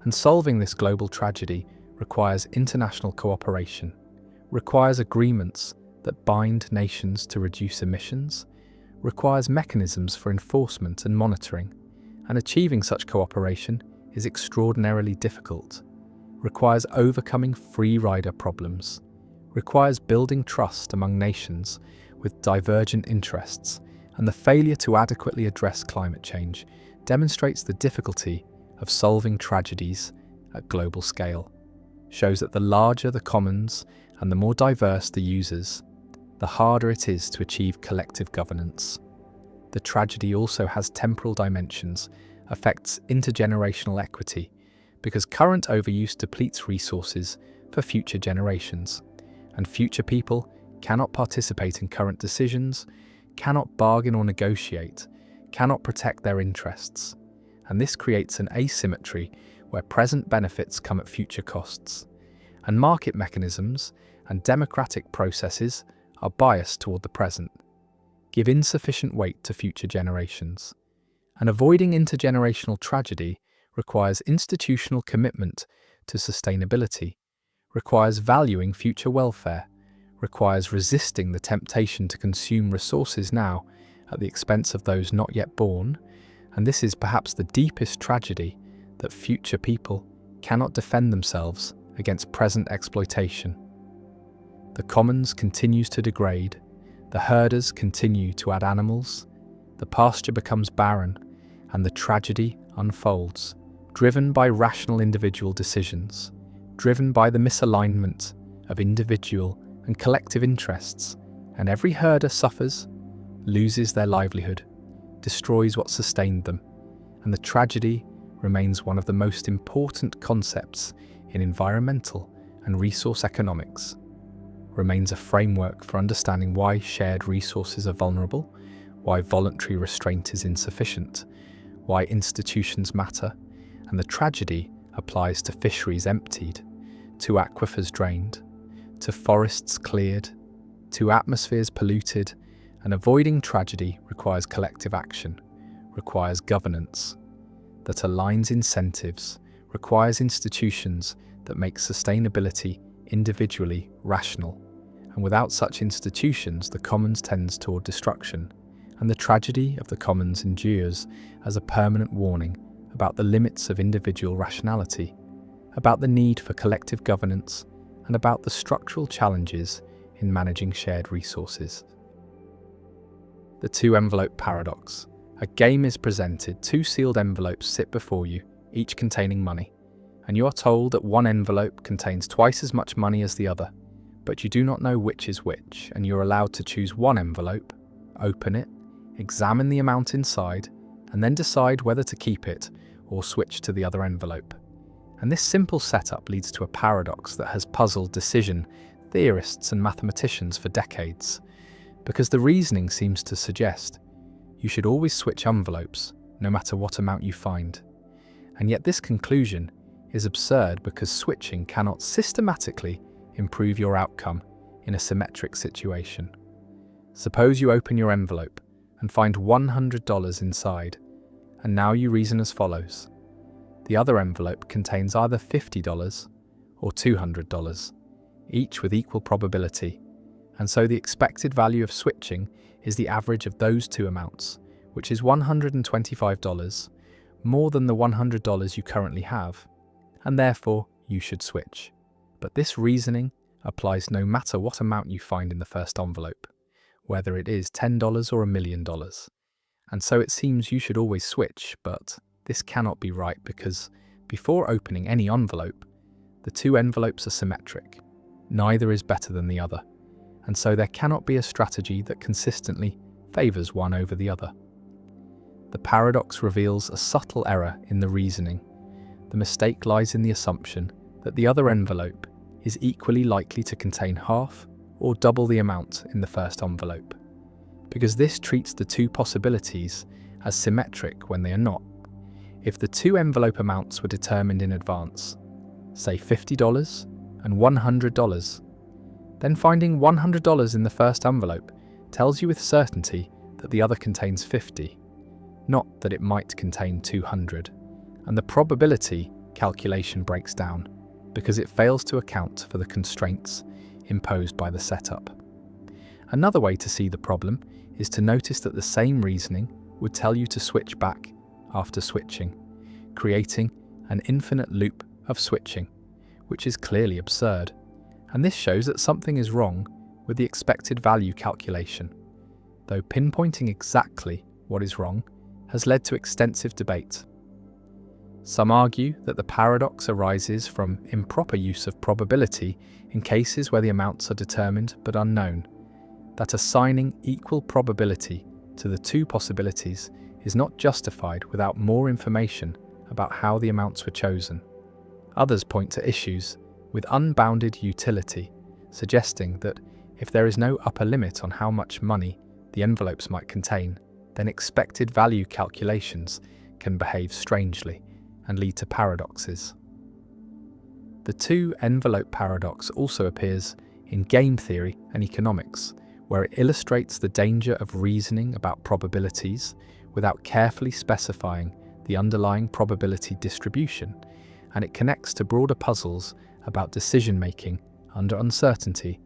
And solving this global tragedy requires international cooperation, requires agreements that bind nations to reduce emissions, requires mechanisms for enforcement and monitoring, and achieving such cooperation is extraordinarily difficult, requires overcoming free rider problems, requires building trust among nations with divergent interests, and the failure to adequately address climate change demonstrates the difficulty of solving tragedies at global scale, shows that the larger the commons and the more diverse the users, the harder it is to achieve collective governance. The tragedy also has temporal dimensions, affects intergenerational equity, because current overuse depletes resources for future generations, and future people cannot participate in current decisions, cannot bargain or negotiate, cannot protect their interests. And this creates an asymmetry where present benefits come at future costs, and market mechanisms and democratic processes are biased toward the present, give insufficient weight to future generations. And avoiding intergenerational tragedy requires institutional commitment to sustainability, requires valuing future welfare, requires resisting the temptation to consume resources now at the expense of those not yet born, and this is perhaps the deepest tragedy, that future people cannot defend themselves against present exploitation. The commons continues to degrade, the herders continue to add animals, the pasture becomes barren, and the tragedy unfolds, driven by rational individual decisions, driven by the misalignment of individual and collective interests, and every herder suffers, loses their livelihood, destroys what sustained them, and the tragedy remains one of the most important concepts in environmental and resource economics, remains a framework for understanding why shared resources are vulnerable, why voluntary restraint is insufficient, why institutions matter, and the tragedy applies to fisheries emptied, to aquifers drained, to forests cleared, to atmospheres polluted, and avoiding tragedy requires collective action, requires governance that aligns incentives, requires institutions that make sustainability individually rational. And without such institutions, the commons tends toward destruction, and the tragedy of the commons endures as a permanent warning about the limits of individual rationality, about the need for collective governance, and about the structural challenges in managing shared resources. The two-envelope paradox. A game is presented, two sealed envelopes sit before you, each containing money, and you are told that one envelope contains twice as much money as the other, but you do not know which is which, and you're allowed to choose one envelope, open it, examine the amount inside, and then decide whether to keep it or switch to the other envelope. And this simple setup leads to a paradox that has puzzled decision theorists and mathematicians for decades, because the reasoning seems to suggest you should always switch envelopes, no matter what amount you find. And yet this conclusion is absurd because switching cannot systematically improve your outcome in a symmetric situation. Suppose you open your envelope and find $100 inside, and now you reason as follows. The other envelope contains either $50 or $200, each with equal probability, And so the expected value of switching is the average of those two amounts, which is $125, more than the $100 you currently have, and therefore you should switch. But this reasoning applies no matter what amount you find in the first envelope, whether it is $10 or $1 million. And so it seems you should always switch, but this cannot be right because before opening any envelope, the two envelopes are symmetric. Neither is better than the other, and so there cannot be a strategy that consistently favors one over the other. The paradox reveals a subtle error in the reasoning. The mistake lies in the assumption that the other envelope is equally likely to contain half or double the amount in the first envelope, because this treats the two possibilities as symmetric when they are not. If the two envelope amounts were determined in advance, say $50 and $100, then finding $100 in the first envelope tells you with certainty that the other contains 50, not that it might contain 200, and the probability calculation breaks down because it fails to account for the constraints imposed by the setup. Another way to see the problem is to notice that the same reasoning would tell you to switch back after switching, creating an infinite loop of switching, which is clearly absurd. And this shows that something is wrong with the expected value calculation, though pinpointing exactly what is wrong has led to extensive debate. Some argue that the paradox arises from improper use of probability in cases where the amounts are determined but unknown, that assigning equal probability to the two possibilities is not justified without more information about how the amounts were chosen. Others point to issues with unbounded utility, suggesting that if there is no upper limit on how much money the envelopes might contain, then expected value calculations can behave strangely and lead to paradoxes. The two-envelope paradox also appears in game theory and economics, where it illustrates the danger of reasoning about probabilities without carefully specifying the underlying probability distribution, and it connects to broader puzzles about decision-making under uncertainty,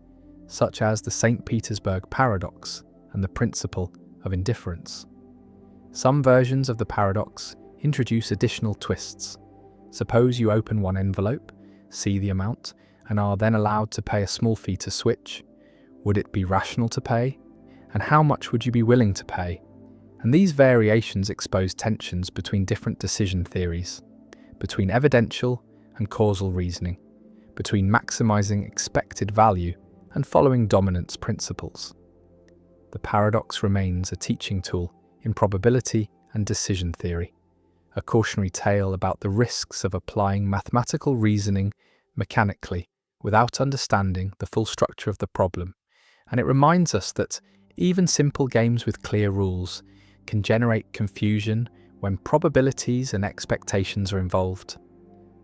such as the St. Petersburg paradox and the principle of indifference. Some versions of the paradox introduce additional twists. Suppose you open one envelope, see the amount, and are then allowed to pay a small fee to switch. Would it be rational to pay? And how much would you be willing to pay? And these variations expose tensions between different decision theories, between evidential and causal reasoning, between maximizing expected value and following dominance principles. The paradox remains a teaching tool in probability and decision theory, a cautionary tale about the risks of applying mathematical reasoning mechanically without understanding the full structure of the problem, and it reminds us that even simple games with clear rules can generate confusion when probabilities and expectations are involved.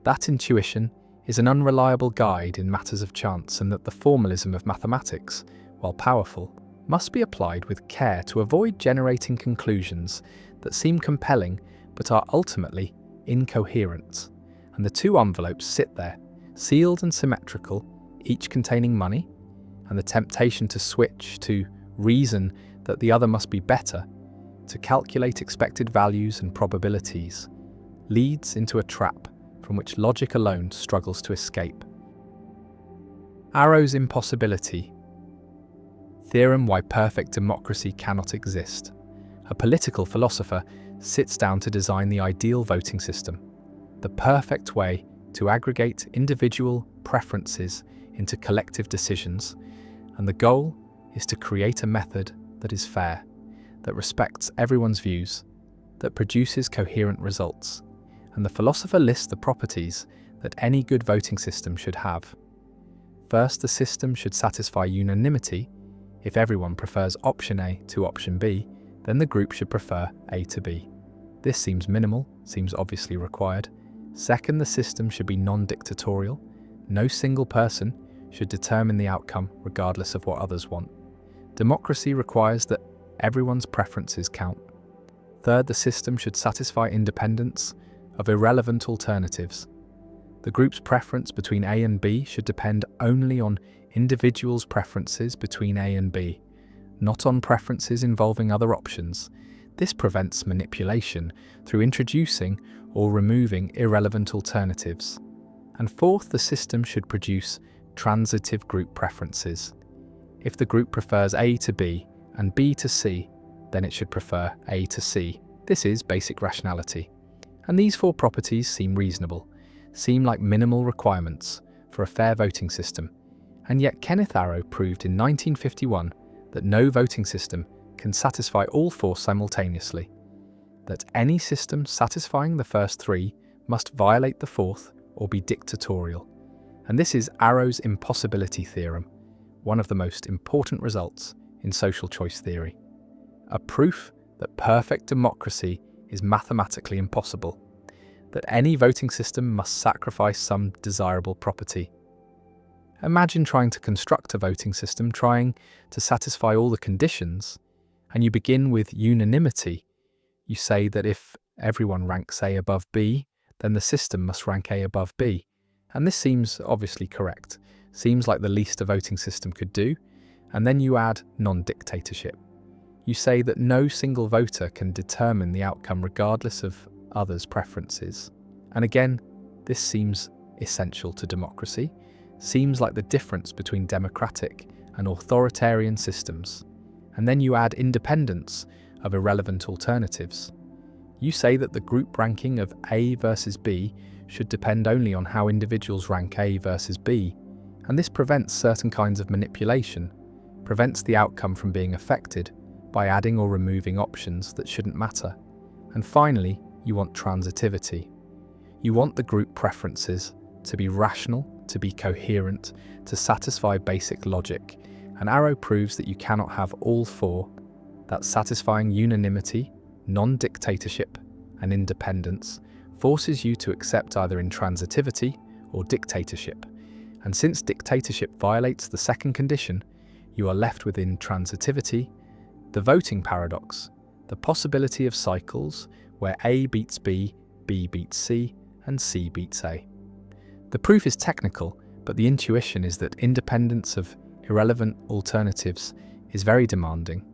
That intuition is an unreliable guide in matters of chance, and that the formalism of mathematics, while powerful, must be applied with care to avoid generating conclusions that seem compelling but are ultimately incoherent. And the two envelopes sit there, sealed and symmetrical, each containing money, and the temptation to switch, to reason that the other must be better, to calculate expected values and probabilities, leads into a trap from which logic alone struggles to escape. Arrow's impossibility. Theorem why perfect democracy cannot exist. A political philosopher sits down to design the ideal voting system, the perfect way to aggregate individual preferences into collective decisions, and the goal is to create a method that is fair, that respects everyone's views, that produces coherent results. And the philosopher lists the properties that any good voting system should have. First, the system should satisfy unanimity. If everyone prefers option A to option B, then the group should prefer A to B. This seems minimal, seems obviously required. Second, the system should be non-dictatorial. No single person should determine the outcome regardless of what others want. Democracy requires that everyone's preferences count. Third, the system should satisfy independence of irrelevant alternatives. The group's preference between A and B should depend only on individuals' preferences between A and B, not on preferences involving other options. This prevents manipulation through introducing or removing irrelevant alternatives. And fourth, the system should produce transitive group preferences. If the group prefers A to B and B to C, then it should prefer A to C. This is basic rationality. And these four properties seem reasonable, seem like minimal requirements for a fair voting system. And yet Kenneth Arrow proved in 1951 that no voting system can satisfy all four simultaneously, that any system satisfying the first three must violate the fourth or be dictatorial. And this is Arrow's impossibility theorem, one of the most important results in social choice theory. A proof that perfect democracy is mathematically impossible, that any voting system must sacrifice some desirable property. Imagine trying to construct a voting system trying to satisfy all the conditions, and you begin with unanimity. You say that if everyone ranks A above B, then the system must rank A above B. And this seems obviously correct, seems like the least a voting system could do. And then you add non-dictatorship. You say that no single voter can determine the outcome regardless of others' preferences. And again, this seems essential to democracy, seems like the difference between democratic and authoritarian systems. And then you add independence of irrelevant alternatives. You say that the group ranking of A versus B should depend only on how individuals rank A versus B, and this prevents certain kinds of manipulation, prevents the outcome from being affected by adding or removing options that shouldn't matter. And finally, you want transitivity. You want the group preferences to be rational, to be coherent, to satisfy basic logic, and Arrow proves that you cannot have all four, that satisfying unanimity, non-dictatorship, and independence forces you to accept either intransitivity or dictatorship. And since dictatorship violates the second condition, you are left with intransitivity, the voting paradox, the possibility of cycles where A beats B, B beats C, and C beats A. The proof is technical, but the intuition is that independence of irrelevant alternatives is very demanding,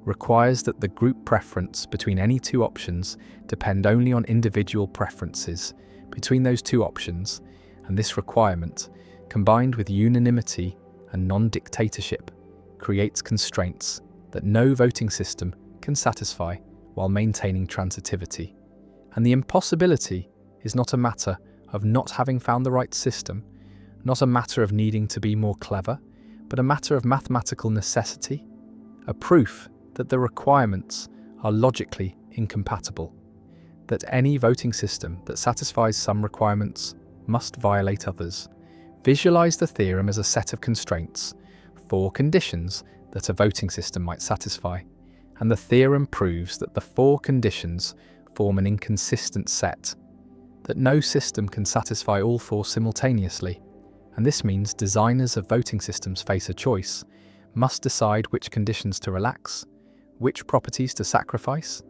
requires that the group preference between any two options depend only on individual preferences between those two options, and this requirement, combined with unanimity and non-dictatorship, creates constraints that no voting system can satisfy while maintaining transitivity. And the impossibility is not a matter of not having found the right system, not a matter of needing to be more clever, but a matter of mathematical necessity, a proof that the requirements are logically incompatible, that any voting system that satisfies some requirements must violate others. Visualize the theorem as a set of constraints, four conditions that a voting system might satisfy, and the theorem proves that the four conditions form an inconsistent set, that no system can satisfy all four simultaneously, and this means designers of voting systems face a choice, must decide which conditions to relax, which properties to sacrifice,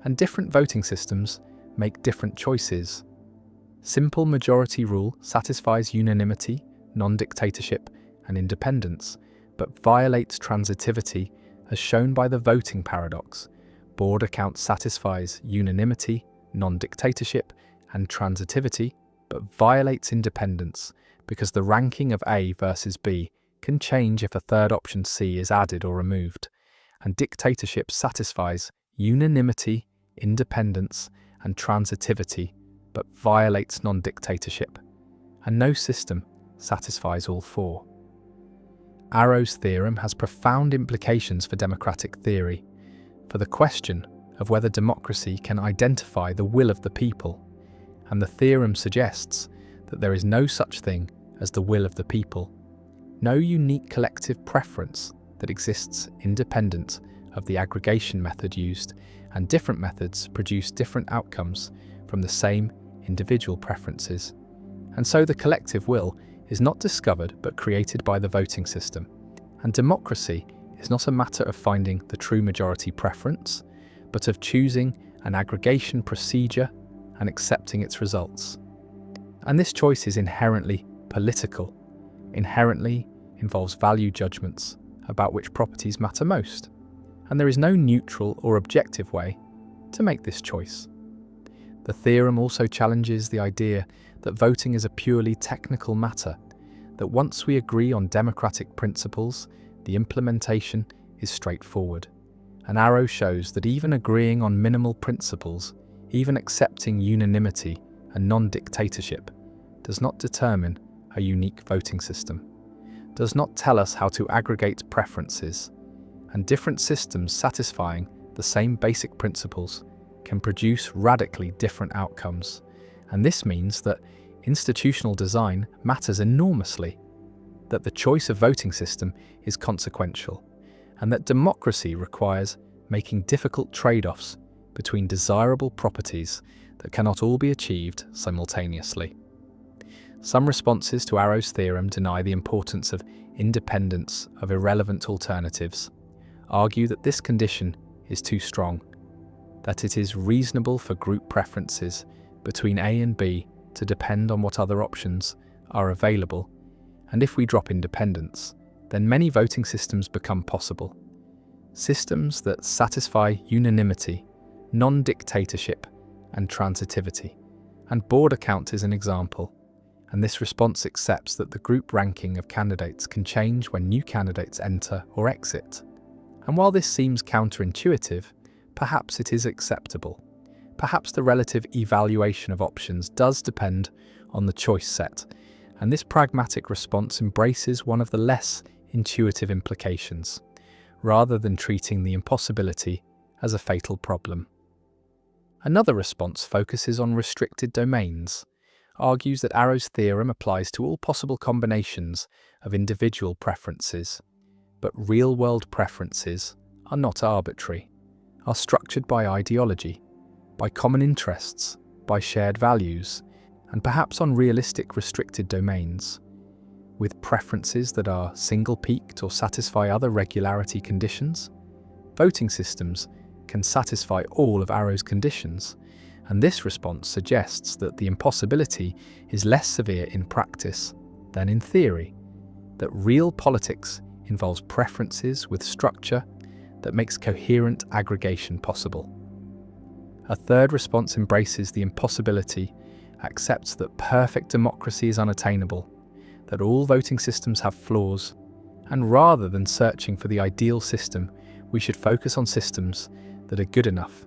and different voting systems make different choices. Simple majority rule satisfies unanimity, non-dictatorship, and independence, but violates transitivity as shown by the voting paradox. Border count satisfies unanimity, non-dictatorship, and transitivity, but violates independence because the ranking of A versus B can change if a third option C is added or removed, and dictatorship satisfies unanimity, independence, and transitivity, but violates non-dictatorship, and no system satisfies all four. Arrow's theorem has profound implications for democratic theory, for the question of whether democracy can identify the will of the people, and the theorem suggests that there is no such thing as the will of the people, no unique collective preference that exists independent of the aggregation method used, and different methods produce different outcomes from the same individual preferences. And so the collective will is not discovered but created by the voting system. And democracy is not a matter of finding the true majority preference, but of choosing an aggregation procedure and accepting its results. And this choice is inherently political, inherently involves value judgments about which properties matter most, and there is no neutral or objective way to make this choice. The theorem also challenges the idea that voting is a purely technical matter, that once we agree on democratic principles, the implementation is straightforward. And Arrow shows that even agreeing on minimal principles, even accepting unanimity and non-dictatorship, does not determine a unique voting system, does not tell us how to aggregate preferences, and different systems satisfying the same basic principles can produce radically different outcomes. And this means that institutional design matters enormously, that the choice of voting system is consequential, and that democracy requires making difficult trade-offs between desirable properties that cannot all be achieved simultaneously. Some responses to Arrow's theorem deny the importance of independence of irrelevant alternatives, argue that this condition is too strong, that it is reasonable for group preferences between A and B to depend on what other options are available, and if we drop independence, then many voting systems become possible. Systems that satisfy unanimity, non-dictatorship, and transitivity. And border count is an example, and this response accepts that the group ranking of candidates can change when new candidates enter or exit. And while this seems counterintuitive, perhaps it is acceptable. Perhaps the relative evaluation of options does depend on the choice set, and this pragmatic response embraces one of the less intuitive implications, rather than treating the impossibility as a fatal problem. Another response focuses on restricted domains, argues that Arrow's theorem applies to all possible combinations of individual preferences, but real-world preferences are not arbitrary, are structured by ideology, by common interests, by shared values, and perhaps on realistic restricted domains. With preferences that are single-peaked or satisfy other regularity conditions, voting systems can satisfy all of Arrow's conditions, and this response suggests that the impossibility is less severe in practice than in theory, that real politics involves preferences with structure that makes coherent aggregation possible. A third response embraces the impossibility, accepts that perfect democracy is unattainable, that all voting systems have flaws, and rather than searching for the ideal system, we should focus on systems that are good enough,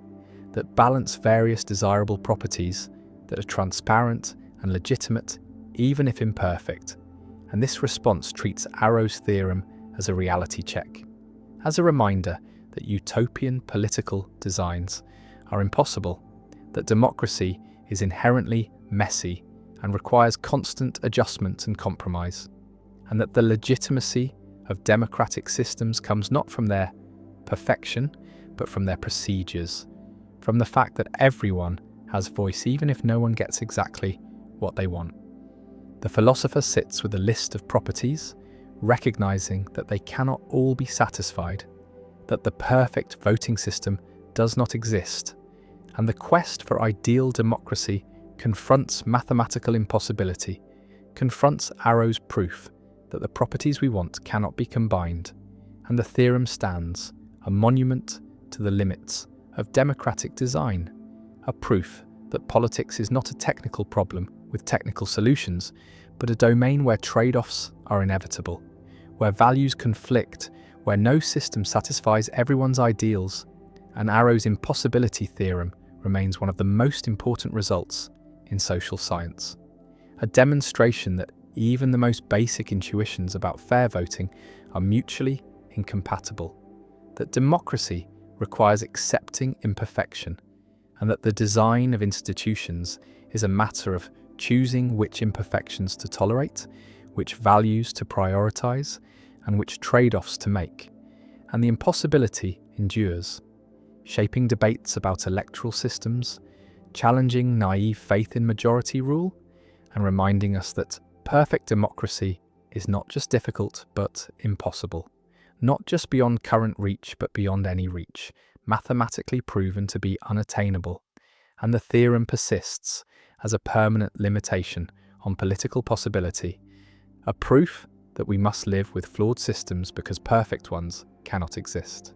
that balance various desirable properties, that are transparent and legitimate, even if imperfect. And this response treats Arrow's theorem as a reality check, as a reminder that utopian political designs are impossible, that democracy is inherently messy and requires constant adjustment and compromise, and that the legitimacy of democratic systems comes not from their perfection, but from their procedures, from the fact that everyone has voice even if no one gets exactly what they want. The philosopher sits with a list of properties, recognizing that they cannot all be satisfied, that the perfect voting system does not exist, and the quest for ideal democracy confronts mathematical impossibility, confronts Arrow's proof that the properties we want cannot be combined, and the theorem stands, a monument to the limits of democratic design, a proof that politics is not a technical problem with technical solutions, but a domain where trade-offs are inevitable, where values conflict, where no system satisfies everyone's ideals, and Arrow's impossibility theorem remains one of the most important results in social science. A demonstration that even the most basic intuitions about fair voting are mutually incompatible, that democracy requires accepting imperfection, and that the design of institutions is a matter of choosing which imperfections to tolerate, which values to prioritize, and which trade-offs to make. And the impossibility endures, shaping debates about electoral systems, challenging naive faith in majority rule, and reminding us that perfect democracy is not just difficult, but impossible. Not just beyond current reach, but beyond any reach, mathematically proven to be unattainable. And the theorem persists as a permanent limitation on political possibility, a proof that we must live with flawed systems because perfect ones cannot exist.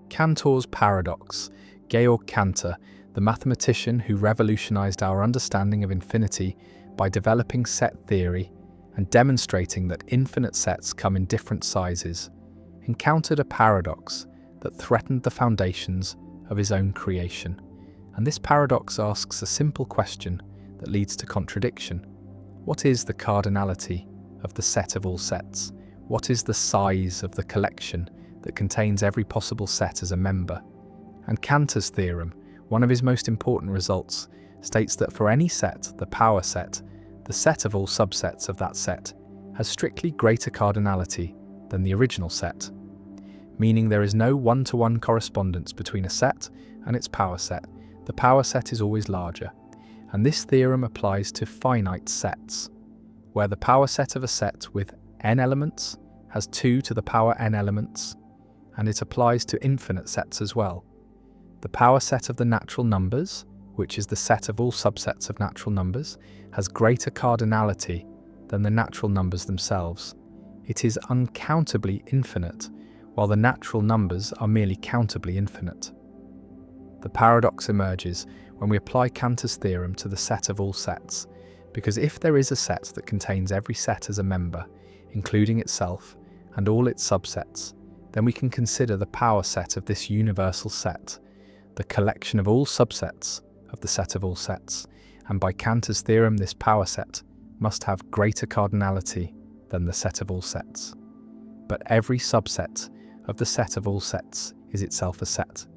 Cantor's paradox. Georg Cantor, the mathematician who revolutionized our understanding of infinity by developing set theory and demonstrating that infinite sets come in different sizes, encountered a paradox that threatened the foundations of his own creation. And this paradox asks a simple question that leads to contradiction. What is the cardinality of the set of all sets? What is the size of the collection that contains every possible set as a member? And Cantor's theorem, one of his most important results, states that for any set, the power set, the set of all subsets of that set, has strictly greater cardinality than the original set, meaning there is no one-to-one correspondence between a set and its power set. The power set is always larger, and this theorem applies to finite sets, where the power set of a set with n elements has 2 to the power n elements, and it applies to infinite sets as well. The power set of the natural numbers, which is the set of all subsets of natural numbers, has greater cardinality than the natural numbers themselves. It is uncountably infinite, while the natural numbers are merely countably infinite. The paradox emerges when we apply Cantor's theorem to the set of all sets, because if there is a set that contains every set as a member, including itself and all its subsets, then we can consider the power set of this universal set, the collection of all subsets of the set of all sets, and by Cantor's theorem this power set must have greater cardinality than the set of all sets. But every subset of the set of all sets is itself a set,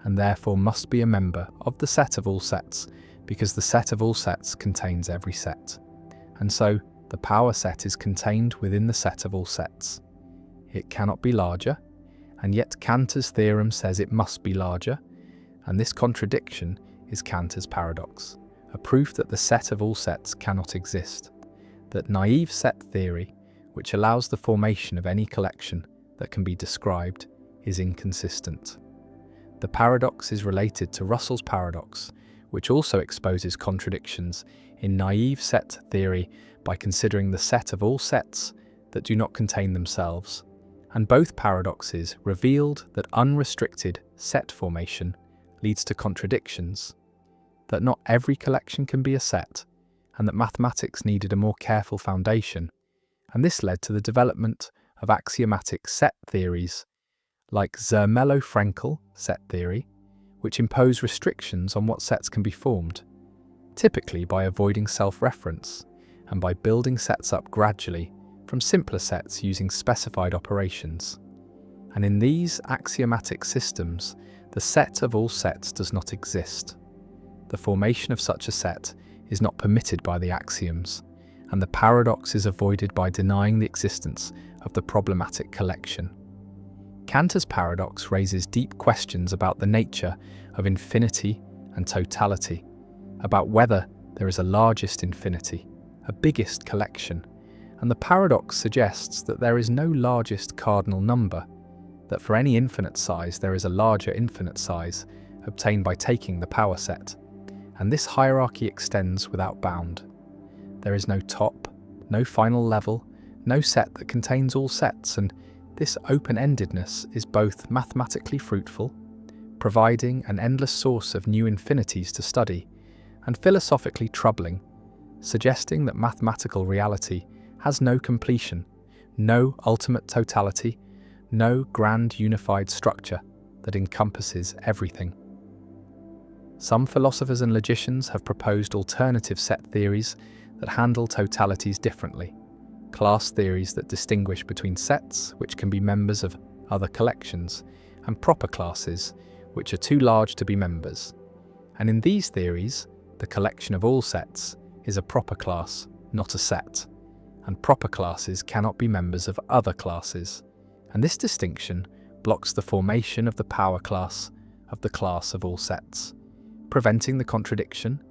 and therefore must be a member of the set of all sets, because the set of all sets contains every set. And so, the power set is contained within the set of all sets. It cannot be larger, and yet Cantor's theorem says it must be larger, and this contradiction is Cantor's paradox, a proof that the set of all sets cannot exist, that naive set theory, which allows the formation of any collection that can be described, is inconsistent. The paradox is related to Russell's paradox, which also exposes contradictions in naive set theory by considering the set of all sets that do not contain themselves, and both paradoxes revealed that unrestricted set formation leads to contradictions, that not every collection can be a set, and that mathematics needed a more careful foundation, and this led to the development of axiomatic set theories like Zermelo-Fraenkel set theory, which impose restrictions on what sets can be formed, typically by avoiding self-reference and by building sets up gradually from simpler sets using specified operations. And in these axiomatic systems, the set of all sets does not exist. The formation of such a set is not permitted by the axioms, and the paradox is avoided by denying the existence of the problematic collection. Cantor's paradox raises deep questions about the nature of infinity and totality, about whether there is a largest infinity, a biggest collection, and the paradox suggests that there is no largest cardinal number, that for any infinite size there is a larger infinite size obtained by taking the power set, and this hierarchy extends without bound. There is no top, no final level, no set that contains all sets, and this open-endedness is both mathematically fruitful, providing an endless source of new infinities to study, and philosophically troubling, suggesting that mathematical reality has no completion, no ultimate totality, no grand unified structure that encompasses everything. Some philosophers and logicians have proposed alternative set theories that handle totalities differently, class theories that distinguish between sets, which can be members of other collections, and proper classes, which are too large to be members. And in these theories, the collection of all sets is a proper class, not a set, and proper classes cannot be members of other classes. And this distinction blocks the formation of the power class of the class of all sets, preventing the contradiction,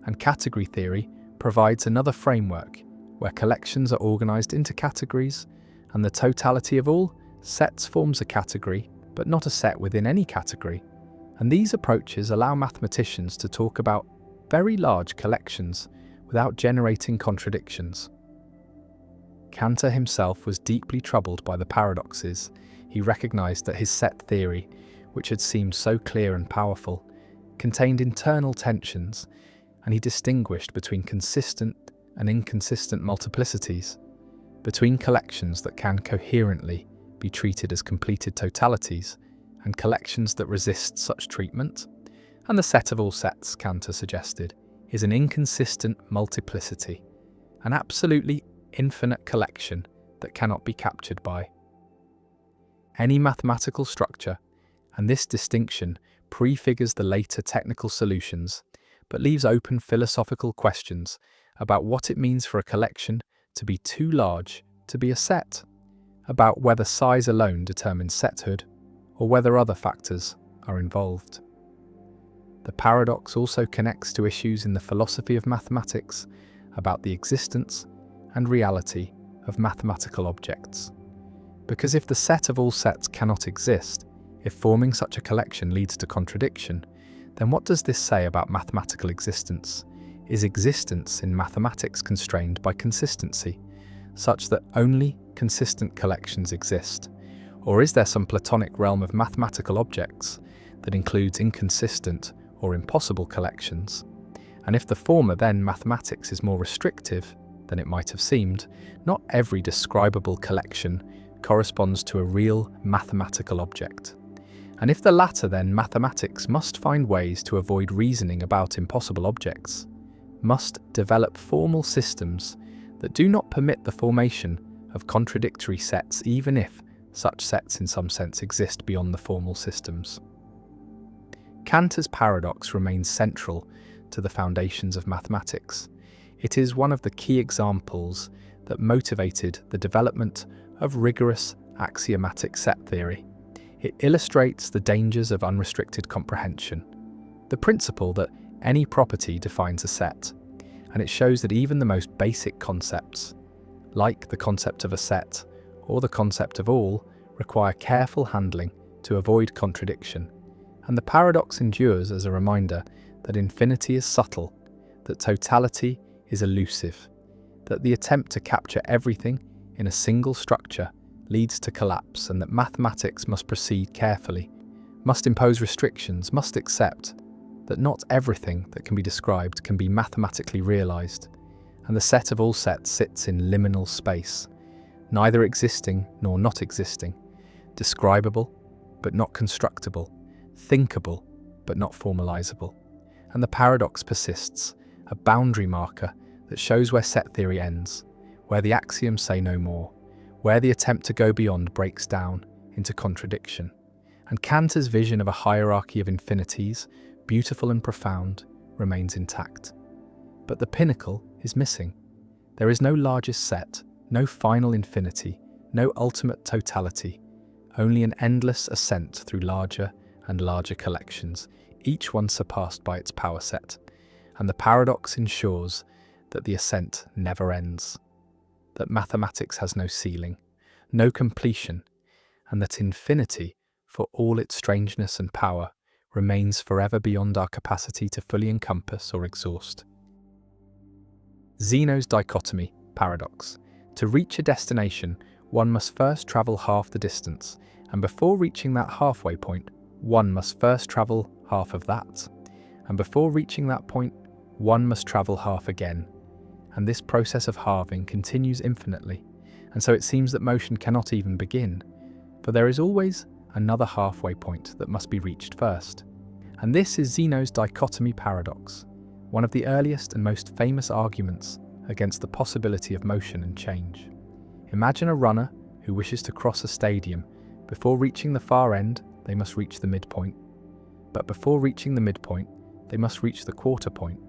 and category theory provides another framework where collections are organized into categories, and the totality of all sets forms a category, but not a set within any category. And these approaches allow mathematicians to talk about very large collections without generating contradictions. Cantor himself was deeply troubled by the paradoxes. He recognized that his set theory, which had seemed so clear and powerful, contained internal tensions, and he distinguished between consistent and inconsistent multiplicities, between collections that can coherently be treated as completed totalities and collections that resist such treatment. And the set of all sets, Cantor suggested, is an inconsistent multiplicity, an absolutely infinite collection that cannot be captured by any mathematical structure, and this distinction prefigures the later technical solutions, but leaves open philosophical questions about what it means for a collection to be too large to be a set, about whether size alone determines sethood, or whether other factors are involved. The paradox also connects to issues in the philosophy of mathematics about the existence and reality of mathematical objects. Because if the set of all sets cannot exist, if forming such a collection leads to contradiction, then what does this say about mathematical existence? Is existence in mathematics constrained by consistency, such that only consistent collections exist? Or is there some Platonic realm of mathematical objects that includes inconsistent or impossible collections? And if the former, then mathematics is more restrictive than it might have seemed. Not every describable collection corresponds to a real mathematical object. And if the latter, then mathematics must find ways to avoid reasoning about impossible objects, must develop formal systems that do not permit the formation of contradictory sets, even if such sets in some sense exist beyond the formal systems. Cantor's paradox remains central to the foundations of mathematics. It is one of the key examples that motivated the development of rigorous axiomatic set theory. It illustrates the dangers of unrestricted comprehension, the principle that any property defines a set, and it shows that even the most basic concepts, like the concept of a set or the concept of all, require careful handling to avoid contradiction. And the paradox endures as a reminder that infinity is subtle, that totality is elusive, that the attempt to capture everything in a single structure leads to collapse, and that mathematics must proceed carefully, must impose restrictions, must accept that not everything that can be described can be mathematically realized, and the set of all sets sits in liminal space, neither existing nor not existing, describable but not constructible, thinkable but not formalizable. And the paradox persists, a boundary marker that shows where set theory ends, where the axioms say no more, where the attempt to go beyond breaks down into contradiction. And Cantor's vision of a hierarchy of infinities, beautiful and profound, remains intact. But the pinnacle is missing. There is no largest set, no final infinity, no ultimate totality, only an endless ascent through larger and larger collections, each one surpassed by its power set. And the paradox ensures that the ascent never ends, that mathematics has no ceiling, no completion, and that infinity, for all its strangeness and power, remains forever beyond our capacity to fully encompass or exhaust. Zeno's dichotomy paradox. To reach a destination, one must first travel half the distance, and before reaching that halfway point, one must first travel half of that. And before reaching that point, one must travel half again. And this process of halving continues infinitely, and so it seems that motion cannot even begin, for there is always another halfway point that must be reached first. And this is Zeno's dichotomy paradox, one of the earliest and most famous arguments against the possibility of motion and change. Imagine a runner who wishes to cross a stadium. Before reaching the far end, they must reach the midpoint. But before reaching the midpoint, they must reach the quarter point.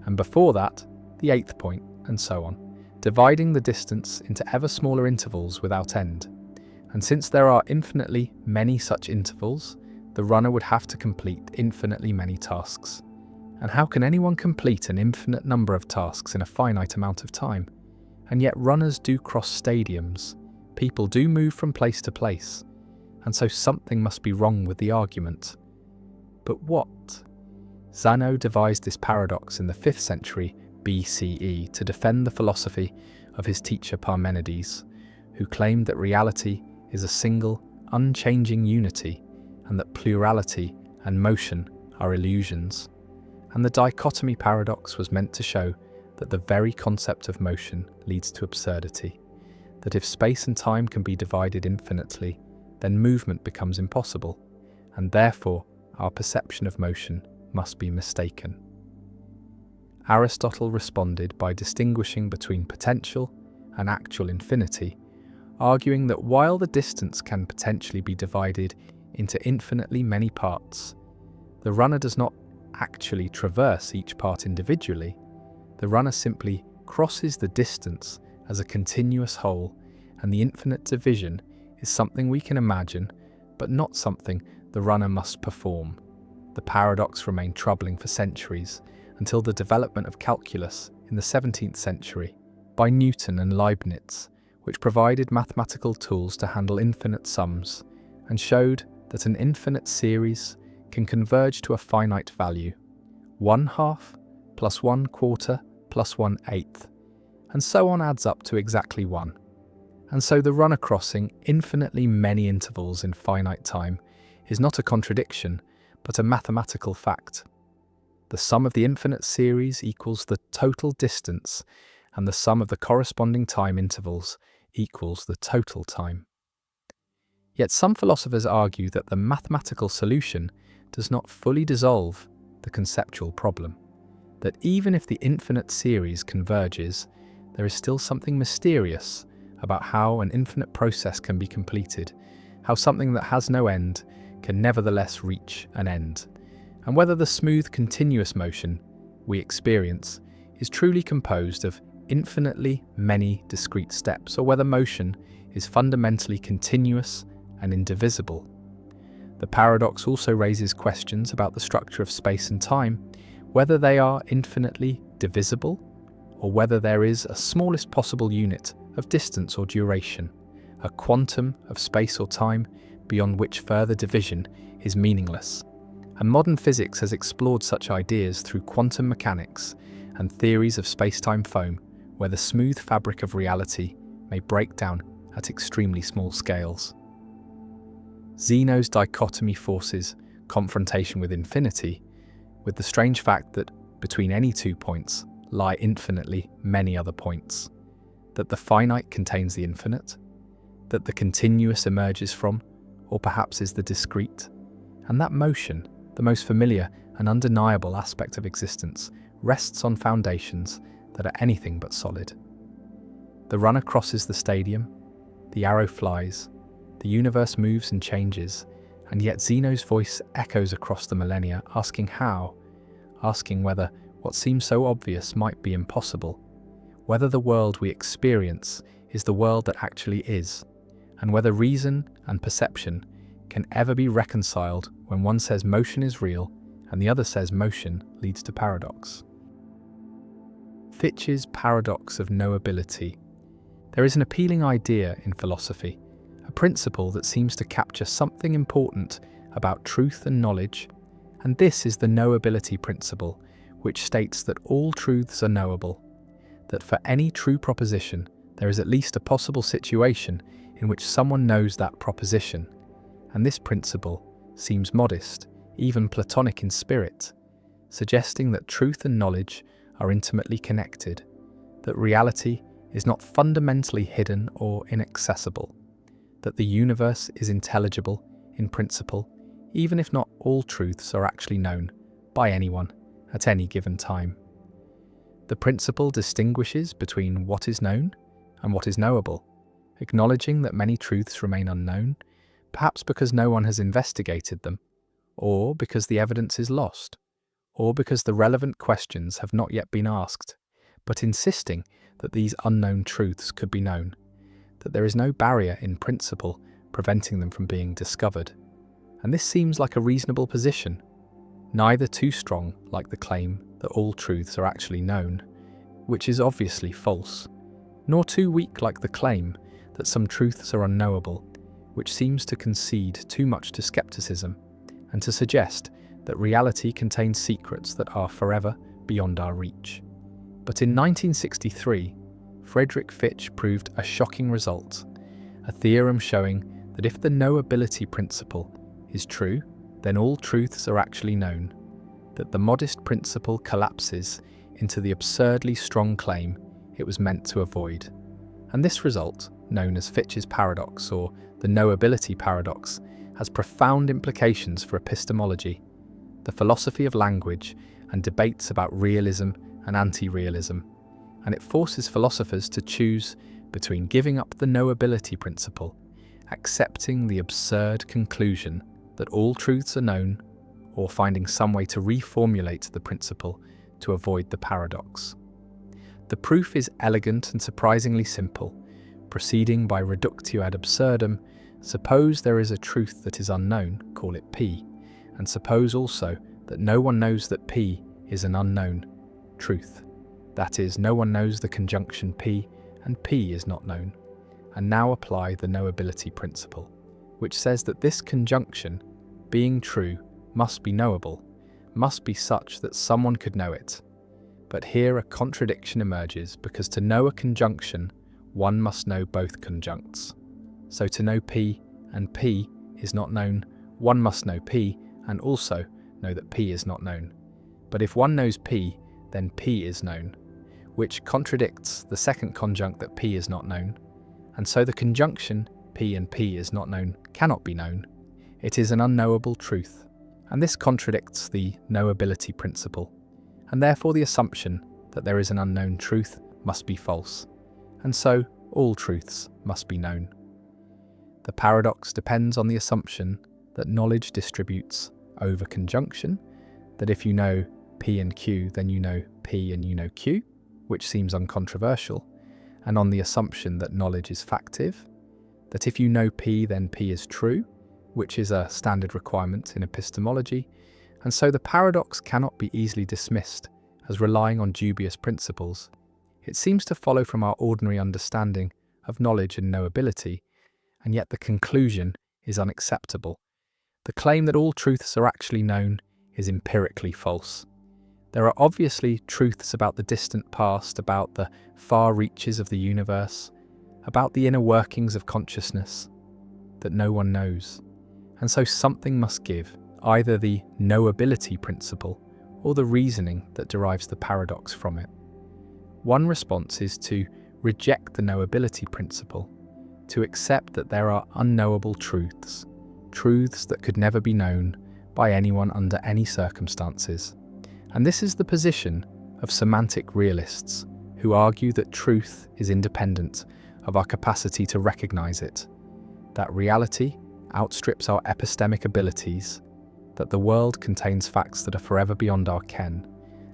And before that, the eighth point, and so on, dividing the distance into ever smaller intervals without end. And since there are infinitely many such intervals, the runner would have to complete infinitely many tasks. And how can anyone complete an infinite number of tasks in a finite amount of time? And yet runners do cross stadiums. People do move from place to place. And so something must be wrong with the argument. But what? Zeno devised this paradox in the 5th century BCE to defend the philosophy of his teacher Parmenides, who claimed that reality is a single, unchanging unity and that plurality and motion are illusions. And the dichotomy paradox was meant to show that the very concept of motion leads to absurdity, that if space and time can be divided infinitely, then movement becomes impossible, and therefore our perception of motion must be mistaken. Aristotle responded by distinguishing between potential and actual infinity, arguing that while the distance can potentially be divided into infinitely many parts, the runner does not actually traverse each part individually. The runner simply crosses the distance as a continuous whole, and the infinite division is something we can imagine, but not something the runner must perform. The paradox remained troubling for centuries, until the development of calculus in the 17th century by Newton and Leibniz, which provided mathematical tools to handle infinite sums and showed that an infinite series can converge to a finite value, 1/2 plus 1/4 plus 1/8, and so on adds up to exactly 1. And so the runner crossing infinitely many intervals in finite time is not a contradiction, but a mathematical fact. The sum of the infinite series equals the total distance, and the sum of the corresponding time intervals equals the total time. Yet some philosophers argue that the mathematical solution does not fully dissolve the conceptual problem, that even if the infinite series converges, there is still something mysterious about how an infinite process can be completed, how something that has no end can nevertheless reach an end, and whether the smooth continuous motion we experience is truly composed of infinitely many discrete steps, or whether motion is fundamentally continuous and indivisible. The paradox also raises questions about the structure of space and time, whether they are infinitely divisible, or whether there is a smallest possible unit of distance or duration, a quantum of space or time beyond which further division is meaningless. And modern physics has explored such ideas through quantum mechanics and theories of space-time foam, where the smooth fabric of reality may break down at extremely small scales. Zeno's dichotomy forces confrontation with infinity, with the strange fact that between any 2 points lie infinitely many other points, that the finite contains the infinite, that the continuous emerges from, or perhaps is the discrete, and that motion, the most familiar and undeniable aspect of existence, rests on foundations that are anything but solid. The runner crosses the stadium, the arrow flies, the universe moves and changes, and yet Zeno's voice echoes across the millennia, asking how, asking whether what seems so obvious might be impossible, whether the world we experience is the world that actually is, and whether reason and perception can ever be reconciled when one says motion is real and the other says motion leads to paradox. Fichte's paradox of knowability. There is an appealing idea in philosophy, a principle that seems to capture something important about truth and knowledge, and this is the knowability principle, which states that all truths are knowable, that for any true proposition there is at least a possible situation in which someone knows that proposition, and this principle seems modest, even Platonic in spirit, suggesting that truth and knowledge are intimately connected, that reality is not fundamentally hidden or inaccessible, that the universe is intelligible in principle, even if not all truths are actually known by anyone at any given time. The principle distinguishes between what is known and what is knowable, acknowledging that many truths remain unknown, perhaps because no one has investigated them, or because the evidence is lost, or because the relevant questions have not yet been asked, but insisting that these unknown truths could be known, that there is no barrier in principle preventing them from being discovered. And this seems like a reasonable position, neither too strong like the claim that all truths are actually known, which is obviously false, nor too weak like the claim that some truths are unknowable, which seems to concede too much to skepticism and to suggest that reality contains secrets that are forever beyond our reach. But in 1963, Frederick Fitch proved a shocking result, a theorem showing that if the knowability principle is true, then all truths are actually known, that the modest principle collapses into the absurdly strong claim it was meant to avoid. And this result, known as Fitch's paradox or the knowability paradox, has profound implications for epistemology, the philosophy of language, and debates about realism and anti-realism. And it forces philosophers to choose between giving up the knowability principle, accepting the absurd conclusion that all truths are known, or finding some way to reformulate the principle to avoid the paradox. The proof is elegant and surprisingly simple. Proceeding by reductio ad absurdum, suppose there is a truth that is unknown, call it P, and suppose also that no one knows that P is an unknown truth. That is, no one knows the conjunction P, and P is not known. And now apply the knowability principle, which says that this conjunction, being true, must be knowable, must be such that someone could know it. But here a contradiction emerges, because to know a conjunction, one must know both conjuncts. So to know P and P is not known, one must know P and also know that P is not known. But if one knows P, then P is known, which contradicts the second conjunct that P is not known. And so the conjunction P and P is not known cannot be known. It is an unknowable truth. And this contradicts the knowability principle. And therefore the assumption that there is an unknown truth must be false. And so all truths must be known. The paradox depends on the assumption that knowledge distributes over conjunction, that if you know P and Q, then you know P and you know Q, which seems uncontroversial, and on the assumption that knowledge is factive, that if you know P, then P is true, which is a standard requirement in epistemology, and so the paradox cannot be easily dismissed as relying on dubious principles. It seems to follow from our ordinary understanding of knowledge and knowability, and yet the conclusion is unacceptable. The claim that all truths are actually known is empirically false. There are obviously truths about the distant past, about the far reaches of the universe, about the inner workings of consciousness, that no one knows. And so something must give, either the knowability principle or the reasoning that derives the paradox from it. One response is to reject the knowability principle, to accept that there are unknowable truths, truths that could never be known by anyone under any circumstances. And this is the position of semantic realists, who argue that truth is independent of our capacity to recognize it, that reality outstrips our epistemic abilities, that the world contains facts that are forever beyond our ken.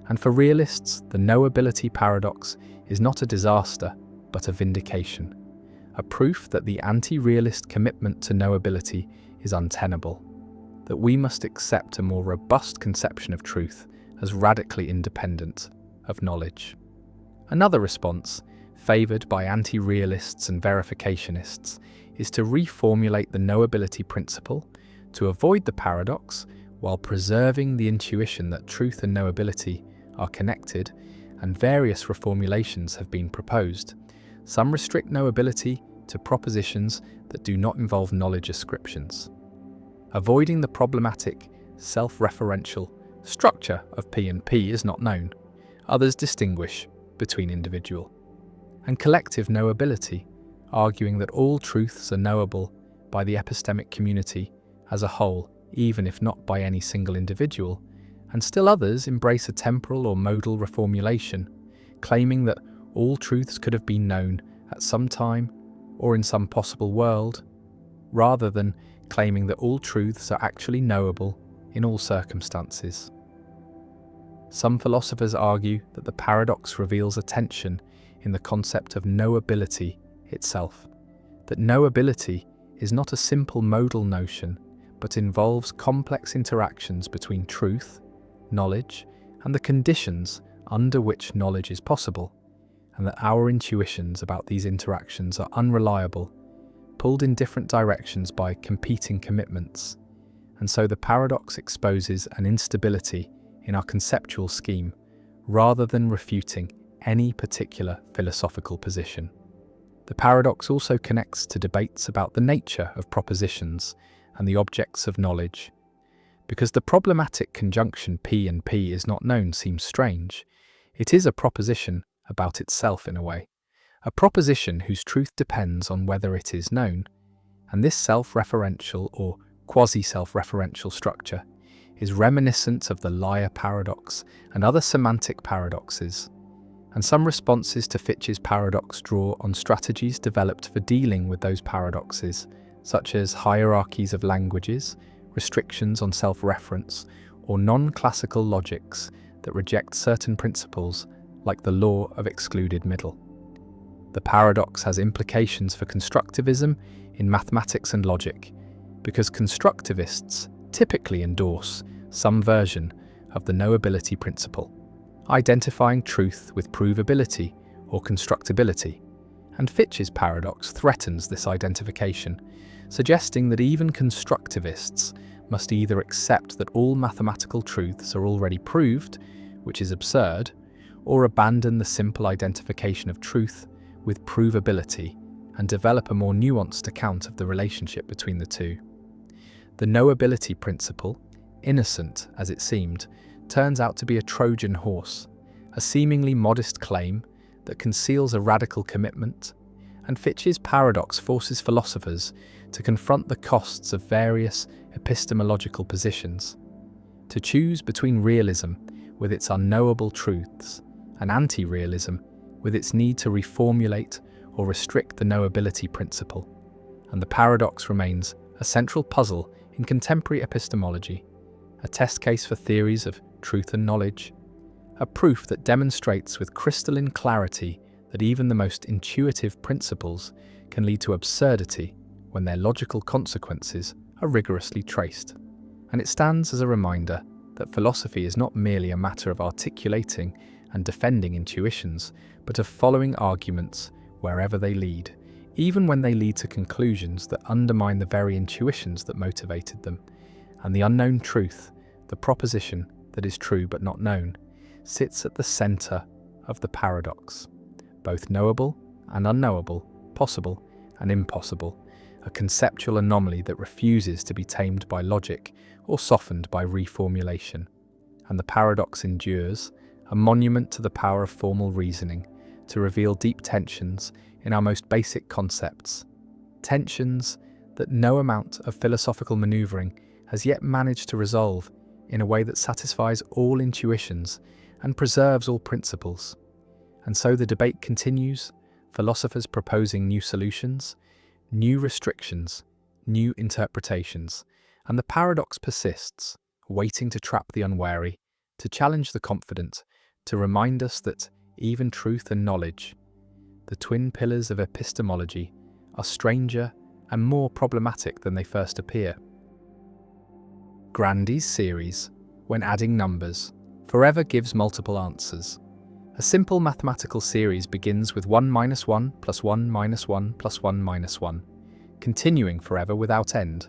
And for realists, the knowability paradox is not a disaster, but a vindication, a proof that the anti-realist commitment to knowability is untenable, that we must accept a more robust conception of truth as radically independent of knowledge. Another response, favoured by anti-realists and verificationists, is to reformulate the knowability principle to avoid the paradox while preserving the intuition that truth and knowability are connected, and various reformulations have been proposed. Some restrict knowability to propositions that do not involve knowledge ascriptions, avoiding the problematic self-referential structure of P and P is not known. Others distinguish between individual and collective knowability, arguing that all truths are knowable by the epistemic community as a whole, even if not by any single individual, and still others embrace a temporal or modal reformulation, claiming that all truths could have been known at some time or in some possible world, rather than claiming that all truths are actually knowable in all circumstances. Some philosophers argue that the paradox reveals a tension in the concept of knowability itself, that knowability is not a simple modal notion, but involves complex interactions between truth, knowledge, and the conditions under which knowledge is possible, and that our intuitions about these interactions are unreliable, pulled in different directions by competing commitments. And so the paradox exposes an instability in our conceptual scheme, rather than refuting any particular philosophical position. The paradox also connects to debates about the nature of propositions and the objects of knowledge. Because the problematic conjunction P and P is not known seems strange, it is a proposition about itself in a way, a proposition whose truth depends on whether it is known, and this self-referential or quasi-self-referential structure is reminiscent of the liar paradox and other semantic paradoxes, and some responses to Fichte's paradox draw on strategies developed for dealing with those paradoxes, such as hierarchies of languages, restrictions on self-reference, or non-classical logics that reject certain principles like the law of excluded middle. The paradox has implications for constructivism in mathematics and logic, because constructivists typically endorse some version of the knowability principle, identifying truth with provability or constructibility, and Fichte's paradox threatens this identification, suggesting that even constructivists must either accept that all mathematical truths are already proved, which is absurd, or abandon the simple identification of truth with provability and develop a more nuanced account of the relationship between the two. The knowability principle, innocent as it seemed, turns out to be a Trojan horse, a seemingly modest claim that conceals a radical commitment, and Fichte's paradox forces philosophers to confront the costs of various epistemological positions, to choose between realism with its unknowable truths and anti-realism with its need to reformulate or restrict the knowability principle, and the paradox remains a central puzzle in contemporary epistemology, a test case for theories of truth and knowledge, a proof that demonstrates with crystalline clarity that even the most intuitive principles can lead to absurdity when their logical consequences are rigorously traced. And it stands as a reminder that philosophy is not merely a matter of articulating and defending intuitions, but of following arguments wherever they lead, even when they lead to conclusions that undermine the very intuitions that motivated them. And the unknown truth, the proposition that is true but not known, sits at the center of the paradox, both knowable and unknowable, possible and impossible, a conceptual anomaly that refuses to be tamed by logic or softened by reformulation. And the paradox endures, a monument to the power of formal reasoning, to reveal deep tensions in our most basic concepts, tensions that no amount of philosophical maneuvering has yet managed to resolve in a way that satisfies all intuitions and preserves all principles. And so the debate continues, philosophers proposing new solutions, new restrictions, new interpretations, and the paradox persists, waiting to trap the unwary, to challenge the confident, to remind us that even truth and knowledge, the twin pillars of epistemology, are stranger and more problematic than they first appear. Grandi's series, when adding numbers, forever gives multiple answers. A simple mathematical series begins with 1 minus 1 plus 1 minus 1 plus 1 minus 1, continuing forever without end,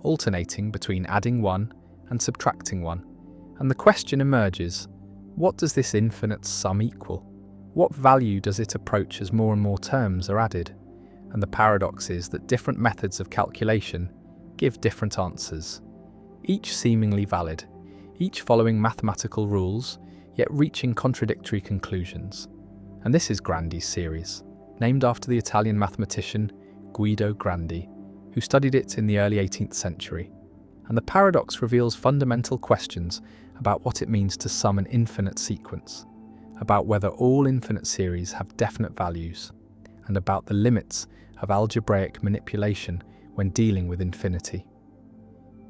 alternating between adding 1 and subtracting 1. And the question emerges, what does this infinite sum equal? What value does it approach as more and more terms are added? And the paradox is that different methods of calculation give different answers, each seemingly valid, each following mathematical rules, yet reaching contradictory conclusions. And this is Grandi's series, named after the Italian mathematician Guido Grandi, who studied it in the early 18th century. And the paradox reveals fundamental questions about what it means to sum an infinite sequence, about whether all infinite series have definite values, and about the limits of algebraic manipulation when dealing with infinity.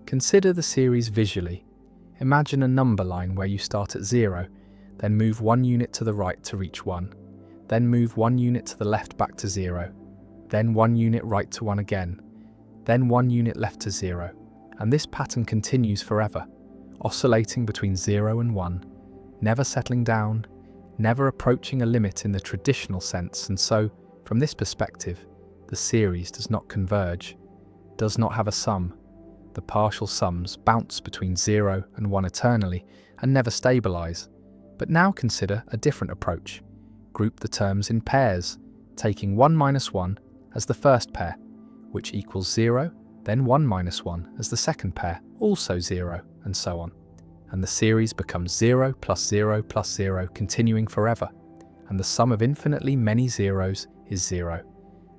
Consider the series visually. Imagine a number line where you start at 0, then move 1 unit to the right to reach 1, then move 1 unit to the left back to 0, then 1 unit right to 1 again, then 1 unit left to 0, and this pattern continues forever, oscillating between 0 and 1, never settling down, never approaching a limit in the traditional sense. And so, from this perspective, the series does not converge, does not have a sum. The partial sums bounce between 0 and 1 eternally and never stabilize. But now consider a different approach. group the terms in pairs, taking 1 minus 1 as the first pair, which equals 0, then 1 minus 1 as the second pair, also 0, and so on. And the series becomes 0 plus 0 plus 0, continuing forever, and the sum of infinitely many zeros is 0.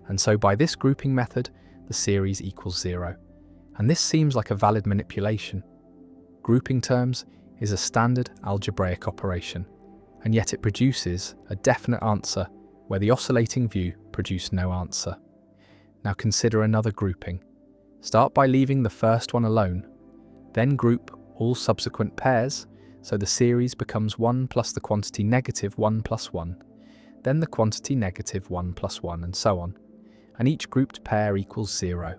And so by this grouping method, the series equals 0. And this seems like a valid manipulation. Grouping terms is a standard algebraic operation, and yet it produces a definite answer where the oscillating view produced no answer. Now consider another grouping. Start by leaving the first one alone, then group all subsequent pairs, so the series becomes 1 plus the quantity negative 1 plus 1, then the quantity negative 1 plus 1, and so on. And each grouped pair equals 0.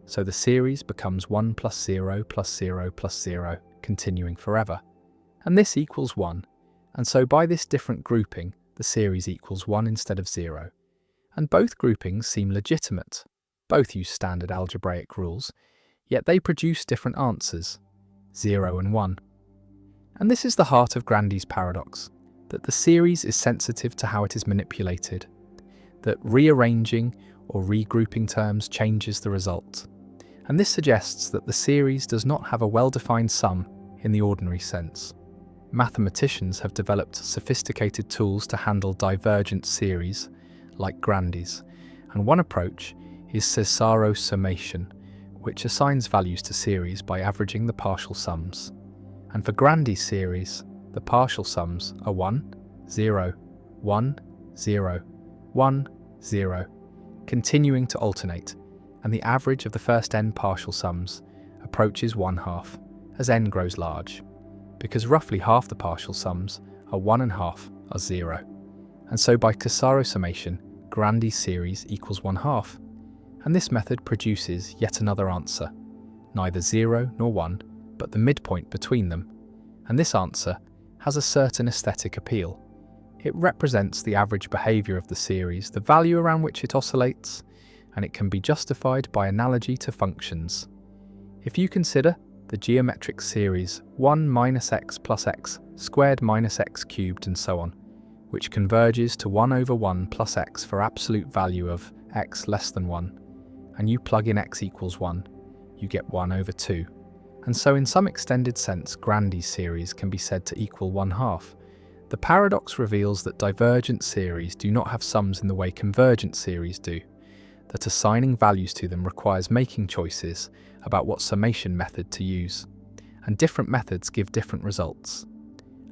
So the series becomes 1 plus 0 plus 0 plus 0, continuing forever. And this equals 1. And so by this different grouping, the series equals 1 instead of 0. And both groupings seem legitimate. Both use standard algebraic rules, yet they produce different answers, 0 and 1. And this is the heart of Grandy's paradox, that the series is sensitive to how it is manipulated, that rearranging or regrouping terms changes the result. And this suggests that the series does not have a well-defined sum in the ordinary sense. Mathematicians have developed sophisticated tools to handle divergent series, like Grandy's, and one approach is Cesaro summation, which assigns values to series by averaging the partial sums. And for Grandy's series, the partial sums are 1, 0, 1, 0, 1, 0, continuing to alternate, and the average of the first n partial sums approaches 1/2 as n grows large, because roughly half the partial sums are 1 and half are 0. And so by Cesaro summation, Grandy's series equals 1/2. And this method produces yet another answer, neither 0 nor 1, but the midpoint between them. And this answer has a certain aesthetic appeal. It represents the average behaviour of the series, the value around which it oscillates, and it can be justified by analogy to functions. If you consider the geometric series 1 minus x plus x squared minus x cubed and so on, which converges to 1 over 1 plus x for absolute value of x less than 1, and you plug in x equals 1, you get 1 over 2. And so in some extended sense, Grandy's series can be said to equal 1/2. The paradox reveals that divergent series do not have sums in the way convergent series do, that assigning values to them requires making choices about what summation method to use, and different methods give different results.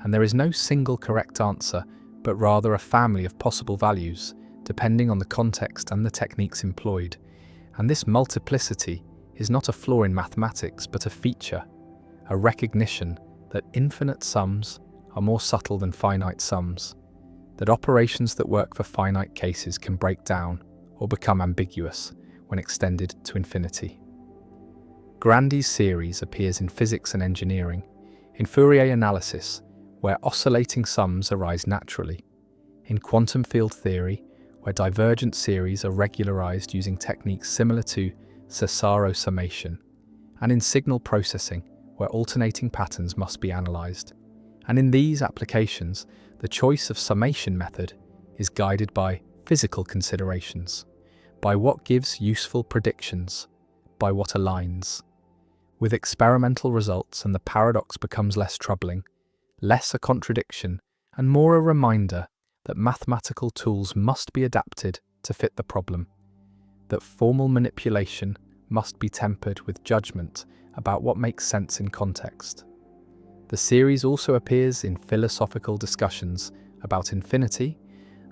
And there is no single correct answer, but rather a family of possible values, depending on the context and the techniques employed. And this multiplicity is not a flaw in mathematics, but a feature, a recognition that infinite sums are more subtle than finite sums, that operations that work for finite cases can break down or become ambiguous when extended to infinity. Grandy's series appears in physics and engineering, in Fourier analysis, where oscillating sums arise naturally, in quantum field theory, where divergent series are regularized using techniques similar to Cesaro summation, and in signal processing, where alternating patterns must be analyzed. And in these applications, the choice of summation method is guided by physical considerations, by what gives useful predictions, by what aligns. With experimental results, and the paradox becomes less troubling, less a contradiction, and more a reminder that mathematical tools must be adapted to fit the problem, that formal manipulation must be tempered with judgment about what makes sense in context. The series also appears in philosophical discussions about infinity,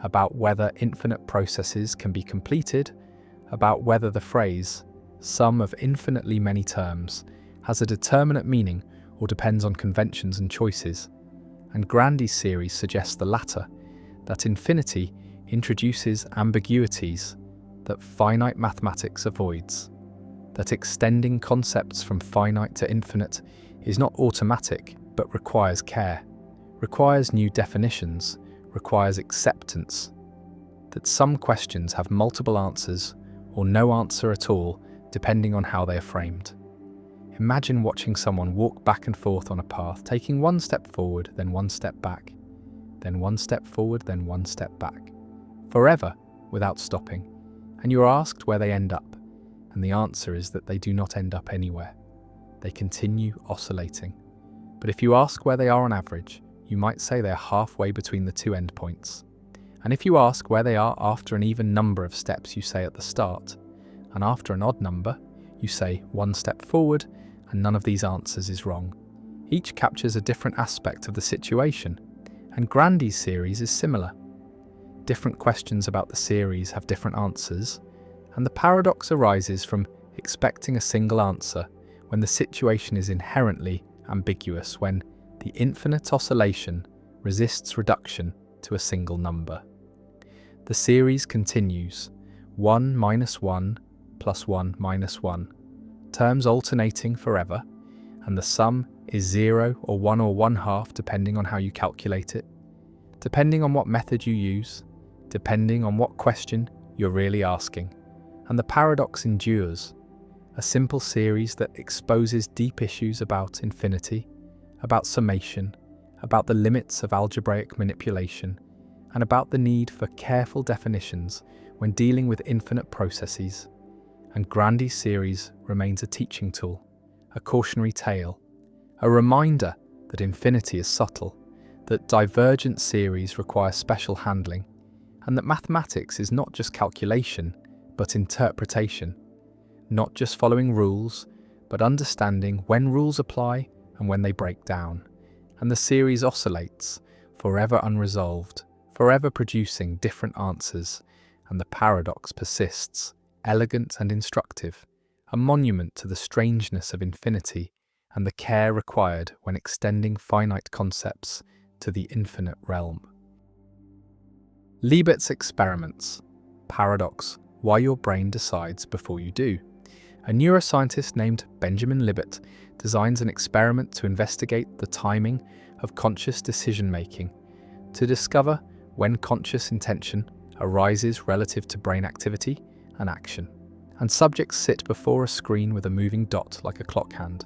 about whether infinite processes can be completed, about whether the phrase, sum of infinitely many terms, has a determinate meaning or depends on conventions and choices. And Grandy's series suggests the latter, that infinity introduces ambiguities that finite mathematics avoids, that extending concepts from finite to infinite is not automatic but requires care, requires new definitions, requires acceptance, that some questions have multiple answers or no answer at all depending on how they are framed. Imagine watching someone walk back and forth on a path, taking one step forward, then one step back. then one step forward, then one step back, forever without stopping. And you are asked where they end up, and the answer is that they do not end up anywhere. They continue oscillating. But if you ask where they are on average, you might say they are halfway between the two endpoints. And if you ask where they are after an even number of steps, you say at the start, and after an odd number, you say one step forward, and none of these answers is wrong. Each captures a different aspect of the situation, and Grandy's series is similar. Different questions about the series have different answers, and the paradox arises from expecting a single answer when the situation is inherently ambiguous, when the infinite oscillation resists reduction to a single number. The series continues, 1 minus 1 plus 1 minus 1, terms alternating forever, and the sum is 0 or 1 or 1/2 depending on how you calculate it, depending on what method you use, depending on what question you're really asking. And the paradox endures, a simple series that exposes deep issues about infinity, about summation, about the limits of algebraic manipulation, and about the need for careful definitions when dealing with infinite processes. And Grandy's series remains a teaching tool, a cautionary tale, a reminder that infinity is subtle, that divergent series require special handling, and that mathematics is not just calculation, but interpretation, not just following rules, but understanding when rules apply and when they break down. And the series oscillates, forever unresolved, forever producing different answers, and the paradox persists, elegant and instructive, a monument to the strangeness of infinity and the care required when extending finite concepts to the infinite realm. Libet's experiments. Paradox: why your brain decides before you do. A neuroscientist named Benjamin Libet designs an experiment to investigate the timing of conscious decision-making, to discover when conscious intention arises relative to brain activity and action. And subjects sit before a screen with a moving dot like a clock hand,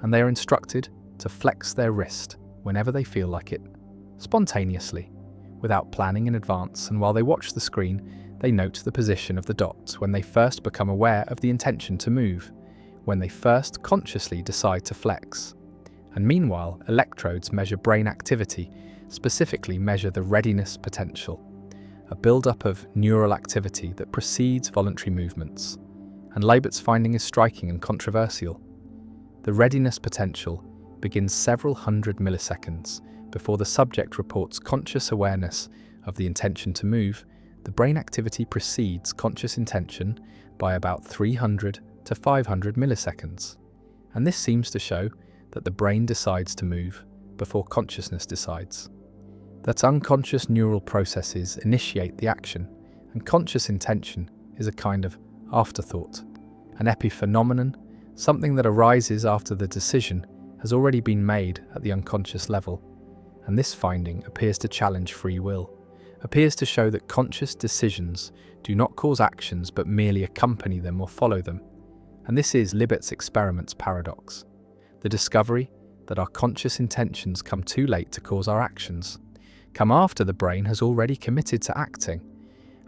and they are instructed to flex their wrist whenever they feel like it, spontaneously, without planning in advance. And while they watch the screen, they note the position of the dot when they first become aware of the intention to move, when they first consciously decide to flex. And meanwhile, electrodes measure brain activity, specifically measure the readiness potential, a build-up of neural activity that precedes voluntary movements. And Libet's finding is striking and controversial. The readiness potential begins several hundred milliseconds before the subject reports conscious awareness of the intention to move. The brain activity precedes conscious intention by about 300 to 500 milliseconds. And this seems to show that the brain decides to move before consciousness decides. That unconscious neural processes initiate the action, and conscious intention is a kind of afterthought, an epiphenomenon, something that arises after the decision has already been made at the unconscious level. And this finding appears to challenge free will, appears to show that conscious decisions do not cause actions but merely accompany them or follow them. And this is Libet's experiment's paradox, the discovery that our conscious intentions come too late to cause our actions, come after the brain has already committed to acting.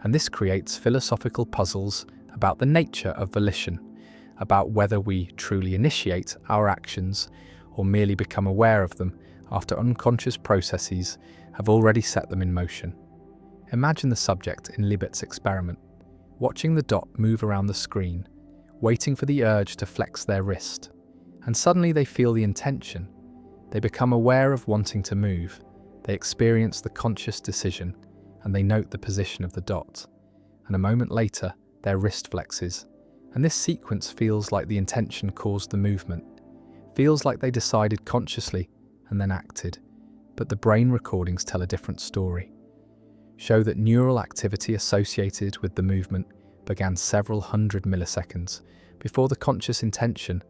And this creates philosophical puzzles about the nature of volition, about whether we truly initiate our actions or merely become aware of them after unconscious processes have already set them in motion. Imagine the subject in Libet's experiment, watching the dot move around the screen, waiting for the urge to flex their wrist. And suddenly they feel the intention. They become aware of wanting to move. They experience the conscious decision, and they note the position of the dot. And a moment later, their wrist flexes. And this sequence feels like the intention caused the movement, feels like they decided consciously and then acted. But the brain recordings tell a different story, show that neural activity associated with the movement began several hundred milliseconds before the conscious intention,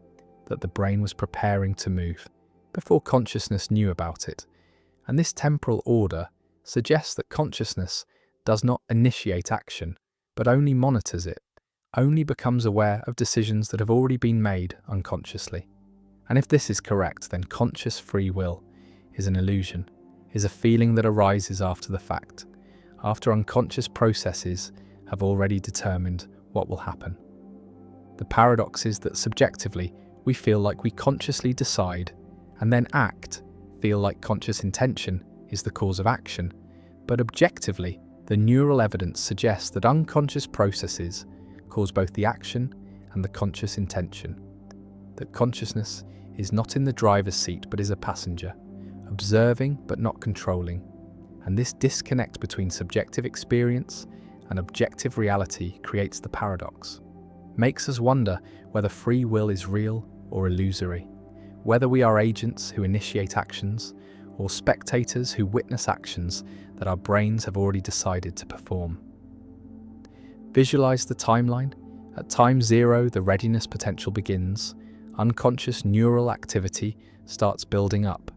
that the brain was preparing to move, before consciousness knew about it. And this temporal order suggests that consciousness does not initiate action, but only monitors it, only becomes aware of decisions that have already been made unconsciously. And if this is correct, then conscious free will is an illusion, is a feeling that arises after the fact, after unconscious processes have already determined what will happen. The paradox is that subjectively, we feel like we consciously decide and then act, feel like conscious intention is the cause of action, but objectively, the neural evidence suggests that unconscious processes cause both the action and the conscious intention. That consciousness is not in the driver's seat but is a passenger, observing but not controlling. And this disconnect between subjective experience and objective reality creates the paradox, makes us wonder whether free will is real or illusory, whether we are agents who initiate actions or spectators who witness actions that our brains have already decided to perform. Visualize the timeline. At time 0, the readiness potential begins. Unconscious neural activity starts building up.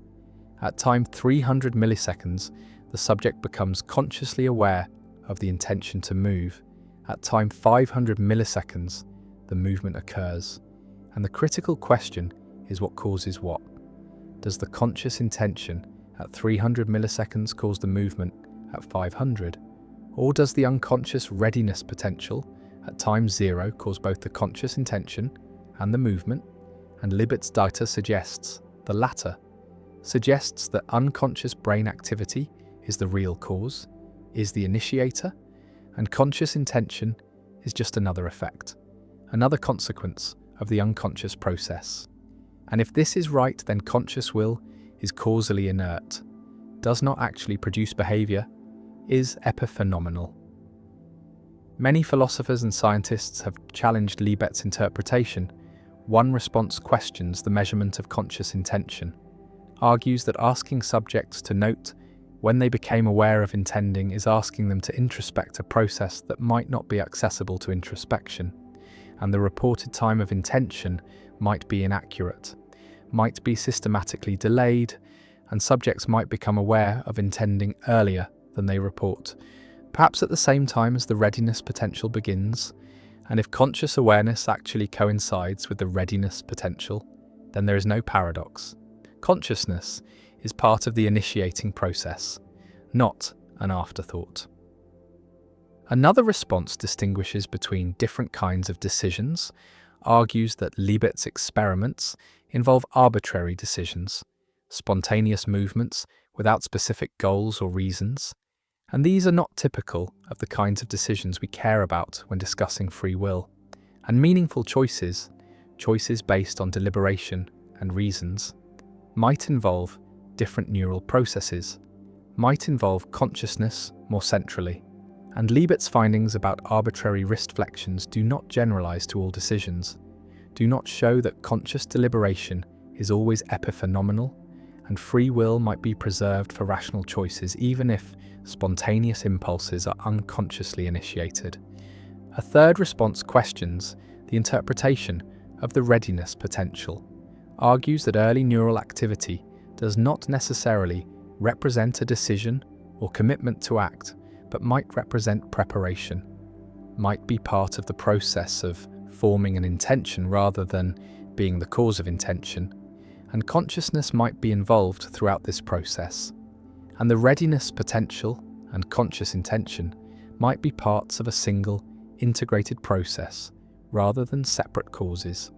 At time 300 milliseconds, the subject becomes consciously aware of the intention to move. At time 500 milliseconds, the movement occurs. And the critical question is what causes what? Does the conscious intention at 300 milliseconds cause the movement at 500? Or does the unconscious readiness potential at time 0 cause both the conscious intention and the movement? And Libet's data suggests the latter, suggests that unconscious brain activity is the real cause, is the initiator, and conscious intention is just another effect, another consequence of the unconscious process. And if this is right, then conscious will is causally inert, does not actually produce behavior, is epiphenomenal. Many philosophers and scientists have challenged Libet's interpretation. One response questions the measurement of conscious intention, argues that asking subjects to note when they became aware of intending is asking them to introspect a process that might not be accessible to introspection, and the reported time of intention might be inaccurate, might be systematically delayed, and subjects might become aware of intending earlier than they report, perhaps at the same time as the readiness potential begins. And if conscious awareness actually coincides with the readiness potential, then there is no paradox. Consciousness is part of the initiating process, not an afterthought. Another response distinguishes between different kinds of decisions, argues that Libet's experiments involve arbitrary decisions, spontaneous movements without specific goals or reasons, and these are not typical of the kinds of decisions we care about when discussing free will. And meaningful choices, choices based on deliberation and reasons, might involve different neural processes, might involve consciousness more centrally. And Libet's findings about arbitrary wrist flexions do not generalize to all decisions, do not show that conscious deliberation is always epiphenomenal, and free will might be preserved for rational choices even if spontaneous impulses are unconsciously initiated. A third response questions the interpretation of the readiness potential, argues that early neural activity does not necessarily represent a decision or commitment to act, but might represent preparation, might be part of the process of forming an intention rather than being the cause of intention, and consciousness might be involved throughout this process. And the readiness potential and conscious intention might be parts of a single, integrated process rather than separate causes.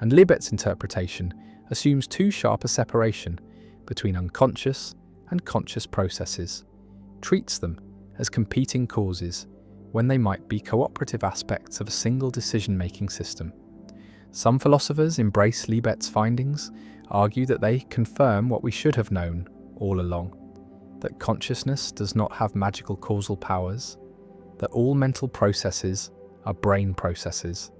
And Libet's interpretation assumes too sharp a separation between unconscious and conscious processes, treats them as competing causes when they might be cooperative aspects of a single decision-making system. Some philosophers embrace Libet's findings, argue that they confirm what we should have known all along, that consciousness does not have magical causal powers, that all mental processes are brain processes,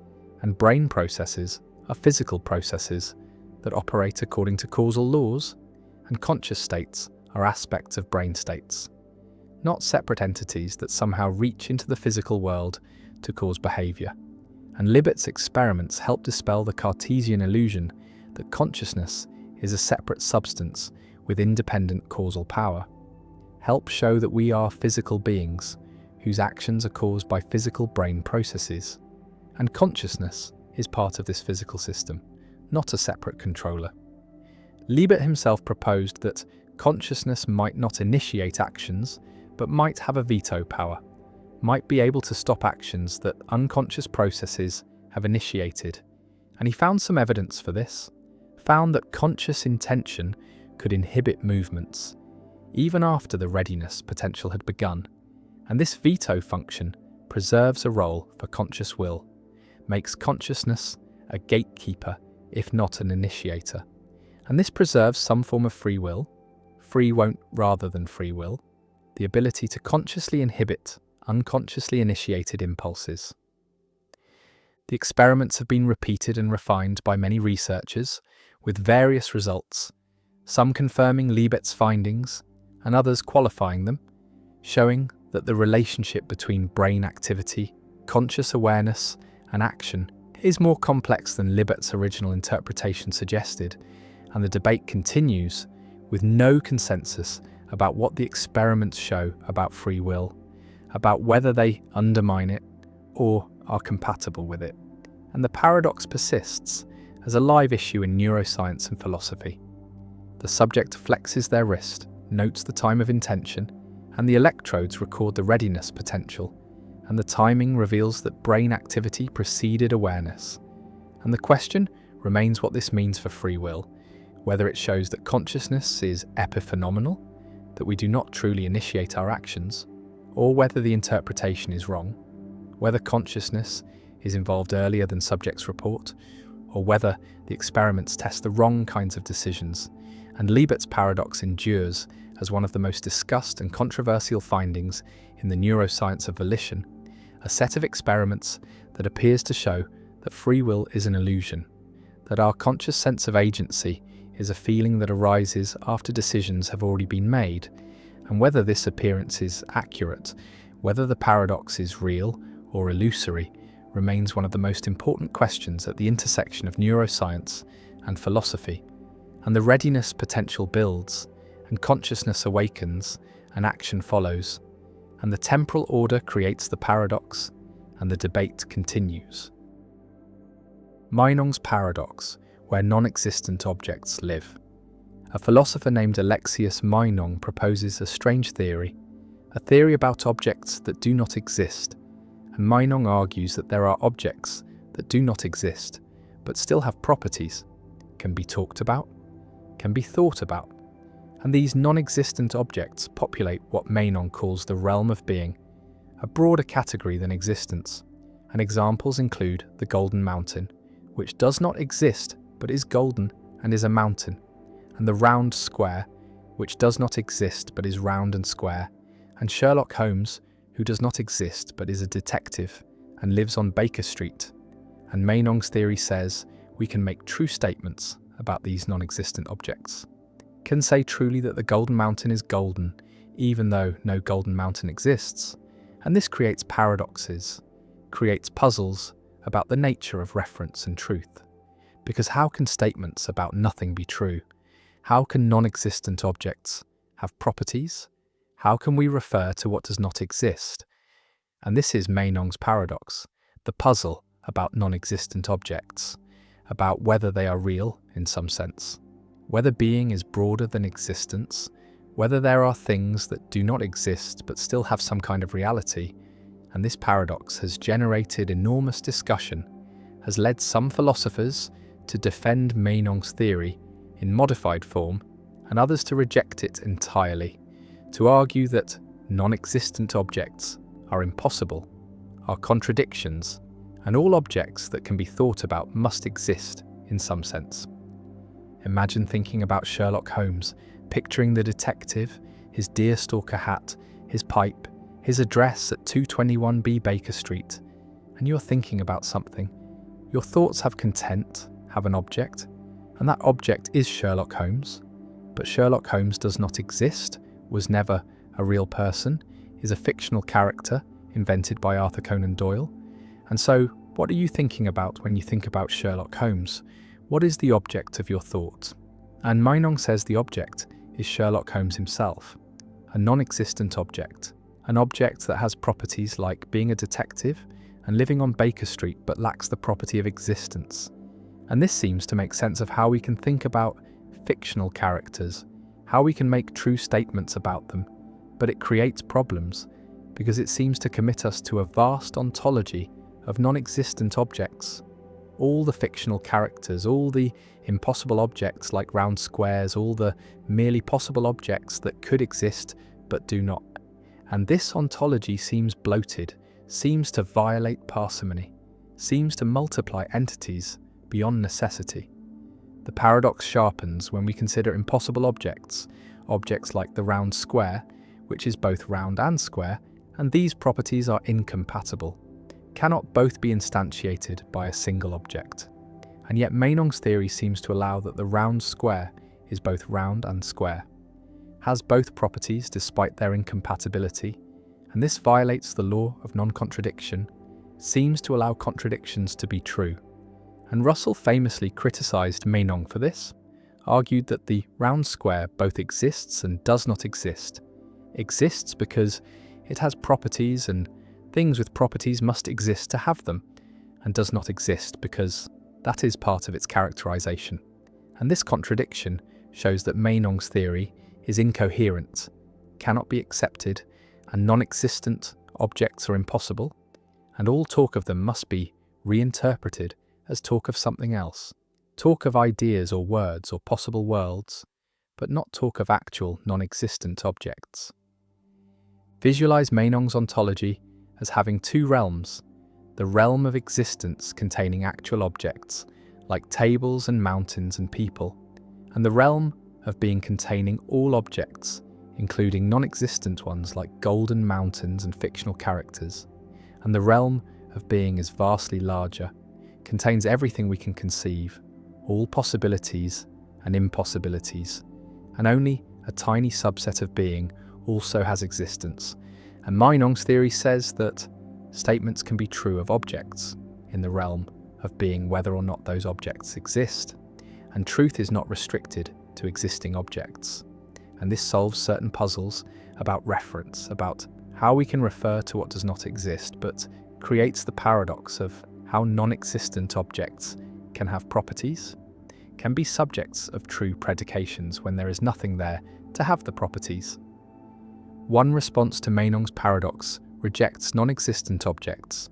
and brain processes are physical processes that operate according to causal laws, and conscious states are aspects of brain states, not separate entities that somehow reach into the physical world to cause behavior. And Libet's experiments help dispel the Cartesian illusion that consciousness is a separate substance with independent causal power, help show that we are physical beings whose actions are caused by physical brain processes, and consciousness is part of this physical system, not a separate controller. Libet himself proposed that consciousness might not initiate actions, but might have a veto power, might be able to stop actions that unconscious processes have initiated. And he found some evidence for this, found that conscious intention could inhibit movements, even after the readiness potential had begun. And this veto function preserves a role for conscious will, makes consciousness a gatekeeper, if not an initiator. And this preserves some form of free will, free won't rather than free will, the ability to consciously inhibit unconsciously initiated impulses. The experiments have been repeated and refined by many researchers, with various results, some confirming Libet's findings and others qualifying them, showing that the relationship between brain activity, conscious awareness, and action is more complex than Libet's original interpretation suggested, and the debate continues with no consensus about what the experiments show about free will, about whether they undermine it or are compatible with it. And the paradox persists as a live issue in neuroscience and philosophy. The subject flexes their wrist, notes the time of intention, and the electrodes record the readiness potential, and the timing reveals that brain activity preceded awareness. And the question remains what this means for free will, whether it shows that consciousness is epiphenomenal, that we do not truly initiate our actions, or whether the interpretation is wrong, whether consciousness is involved earlier than subjects report, or whether the experiments test the wrong kinds of decisions. And Libet's paradox endures as one of the most discussed and controversial findings in the neuroscience of volition, a set of experiments that appears to show that free will is an illusion, that our conscious sense of agency is a feeling that arises after decisions have already been made, and whether this appearance is accurate, whether the paradox is real or illusory, remains one of the most important questions at the intersection of neuroscience and philosophy. And the readiness potential builds, and consciousness awakens, and action follows, and the temporal order creates the paradox, and the debate continues. Meinong's paradox, where non-existent objects live. A philosopher named Alexius Meinong proposes a strange theory, a theory about objects that do not exist, and Meinong argues that there are objects that do not exist, but still have properties, can be talked about, can be thought about, and these non-existent objects populate what Meinong calls the realm of being, a broader category than existence, and examples include the Golden Mountain, which does not exist but is golden and is a mountain, and the round square, which does not exist but is round and square, and Sherlock Holmes, who does not exist but is a detective and lives on Baker Street. And Meinong's theory says we can make true statements about these non-existent objects, can say truly that the Golden Mountain is golden, even though no Golden Mountain exists, and this creates paradoxes, creates puzzles about the nature of reference and truth. Because how can statements about nothing be true? How can non-existent objects have properties? How can we refer to what does not exist? And this is Meinong's paradox, the puzzle about non-existent objects, about whether they are real in some sense, whether being is broader than existence, whether there are things that do not exist but still have some kind of reality. And this paradox has generated enormous discussion, has led some philosophers to defend Meinong's theory in modified form, and others to reject it entirely, to argue that non-existent objects are impossible, are contradictions, and all objects that can be thought about must exist in some sense. Imagine thinking about Sherlock Holmes, picturing the detective, his deerstalker hat, his pipe, his address at 221B Baker Street, and you're thinking about something. Your thoughts have content, have an object, and that object is Sherlock Holmes. But Sherlock Holmes does not exist, was never a real person, is a fictional character invented by Arthur Conan Doyle. And so, what are you thinking about when you think about Sherlock Holmes? What is the object of your thought? And Meinong says the object is Sherlock Holmes himself, a non-existent object, an object that has properties like being a detective and living on Baker Street but lacks the property of existence. And this seems to make sense of how we can think about fictional characters, how we can make true statements about them, but it creates problems because it seems to commit us to a vast ontology of non-existent objects. All the fictional characters, all the impossible objects like round squares, all the merely possible objects that could exist but do not. And this ontology seems bloated, seems to violate parsimony, seems to multiply entities beyond necessity. The paradox sharpens when we consider impossible objects, objects like the round square, which is both round and square, and these properties are incompatible, cannot both be instantiated by a single object. And yet Meinong's theory seems to allow that the round square is both round and square, has both properties despite their incompatibility, and this violates the law of non-contradiction, seems to allow contradictions to be true. And Russell famously criticized Meinong for this, argued that the round square both exists and does not exist. Exists because it has properties and things with properties must exist to have them, and does not exist because that is part of its characterization. And this contradiction shows that Meinong's theory is incoherent, cannot be accepted, and non-existent objects are impossible, and all talk of them must be reinterpreted as talk of something else, talk of ideas or words or possible worlds, but not talk of actual non-existent objects. Visualize Meinong's ontology as having two realms, the realm of existence containing actual objects, like tables and mountains and people, and the realm of being containing all objects, including non-existent ones like golden mountains and fictional characters, and the realm of being is vastly larger, contains everything we can conceive, all possibilities and impossibilities, and only a tiny subset of being also has existence. And Meinong's theory says that statements can be true of objects in the realm of being whether or not those objects exist, and truth is not restricted to existing objects. And this solves certain puzzles about reference, about how we can refer to what does not exist, but creates the paradox of how non-existent objects can have properties, can be subjects of true predications when there is nothing there to have the properties. One response to Meinong's paradox rejects non-existent objects,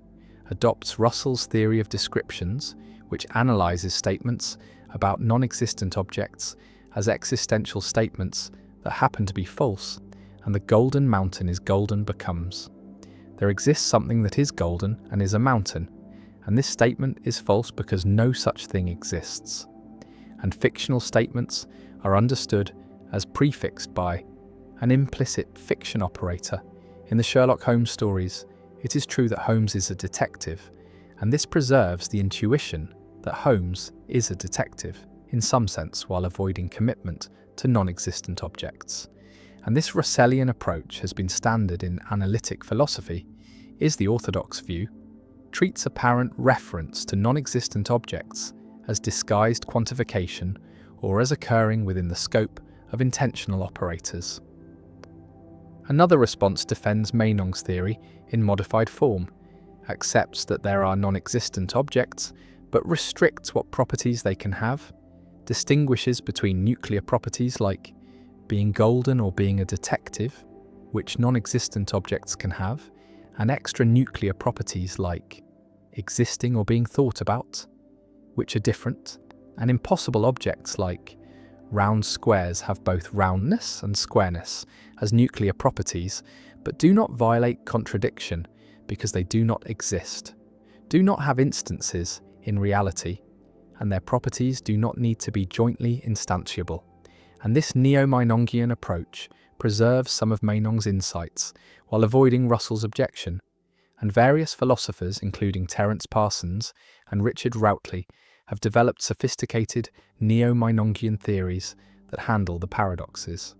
adopts Russell's theory of descriptions, which analyzes statements about non-existent objects as existential statements that happen to be false, and the golden mountain is golden becomes. There exists something that is golden and is a mountain, and this statement is false because no such thing exists. And fictional statements are understood as prefixed by an implicit fiction operator. In the Sherlock Holmes stories, it is true that Holmes is a detective, and this preserves the intuition that Holmes is a detective, in some sense, while avoiding commitment to non-existent objects. And this Russellian approach has been standard in analytic philosophy, is the orthodox view, treats apparent reference to non-existent objects as disguised quantification or as occurring within the scope of intentional operators. Another response defends Meinong's theory in modified form, accepts that there are non-existent objects, but restricts what properties they can have, distinguishes between nuclear properties like being golden or being a detective, which non-existent objects can have, and extra-nuclear properties like existing or being thought about, which are different, and impossible objects like round squares have both roundness and squareness as nuclear properties, but do not violate contradiction because they do not exist, do not have instances in reality, and their properties do not need to be jointly instantiable. And this neo-Meinongian approach preserves some of Meinong's insights while avoiding Russell's objection, and various philosophers, including Terence Parsons and Richard Routley, have developed sophisticated neo-Meinongian theories that handle the paradoxes.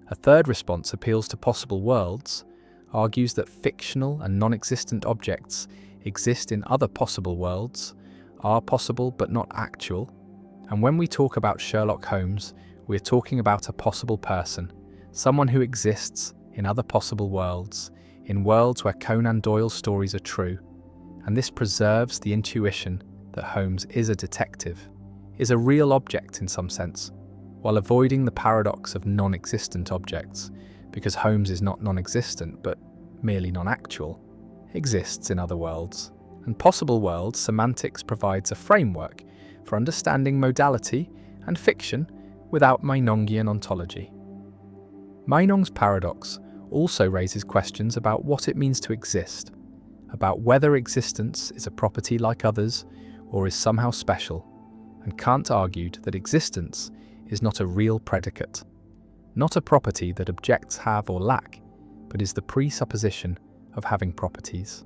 A third response appeals to possible worlds, argues that fictional and non-existent objects exist in other possible worlds, are possible but not actual, and when we talk about Sherlock Holmes, we're talking about a possible person, someone who exists in other possible worlds, in worlds where Conan Doyle's stories are true, and this preserves the intuition that Holmes is a detective, is a real object in some sense, while avoiding the paradox of non-existent objects, because Holmes is not non-existent but merely non-actual, exists in other worlds. And possible worlds, semantics provides a framework for understanding modality and fiction without Meinongian ontology. Meinong's paradox also raises questions about what it means to exist, about whether existence is a property like others or is somehow special, and Kant argued that existence is not a real predicate, not a property that objects have or lack, but is the presupposition of having properties.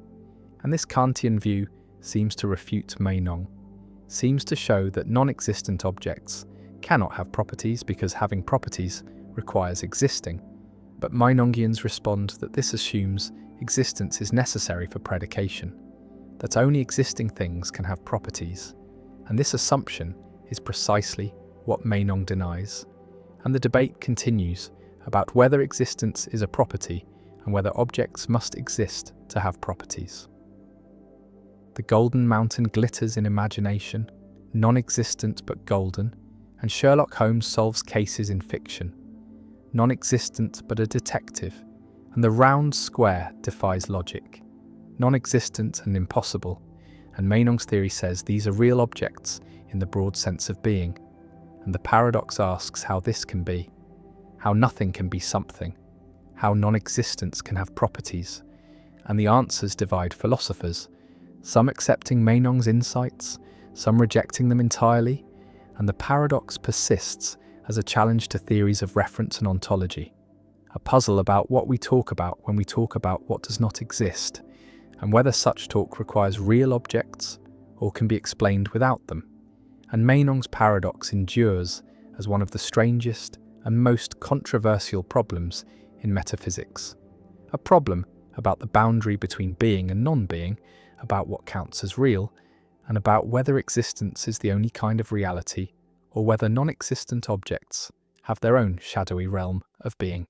And this Kantian view seems to refute Meinong, seems to show that non-existent objects cannot have properties because having properties requires existing. But Meinongians respond that this assumes existence is necessary for predication, that only existing things can have properties, and this assumption is precisely what Meinong denies. And the debate continues about whether existence is a property and whether objects must exist to have properties. The Golden Mountain glitters in imagination, non-existent but golden, and Sherlock Holmes solves cases in fiction, non-existent but a detective, and the round square defies logic, non-existent and impossible, and Meinong's theory says these are real objects in the broad sense of being, and the paradox asks how this can be, how nothing can be something, how non-existence can have properties, and the answers divide philosophers, some accepting Meinong's insights, some rejecting them entirely, and the paradox persists as a challenge to theories of reference and ontology, a puzzle about what we talk about when we talk about what does not exist, and whether such talk requires real objects or can be explained without them. And Meinong's paradox endures as one of the strangest and most controversial problems in metaphysics, a problem about the boundary between being and non-being, about what counts as real, and about whether existence is the only kind of reality or whether non-existent objects have their own shadowy realm of being.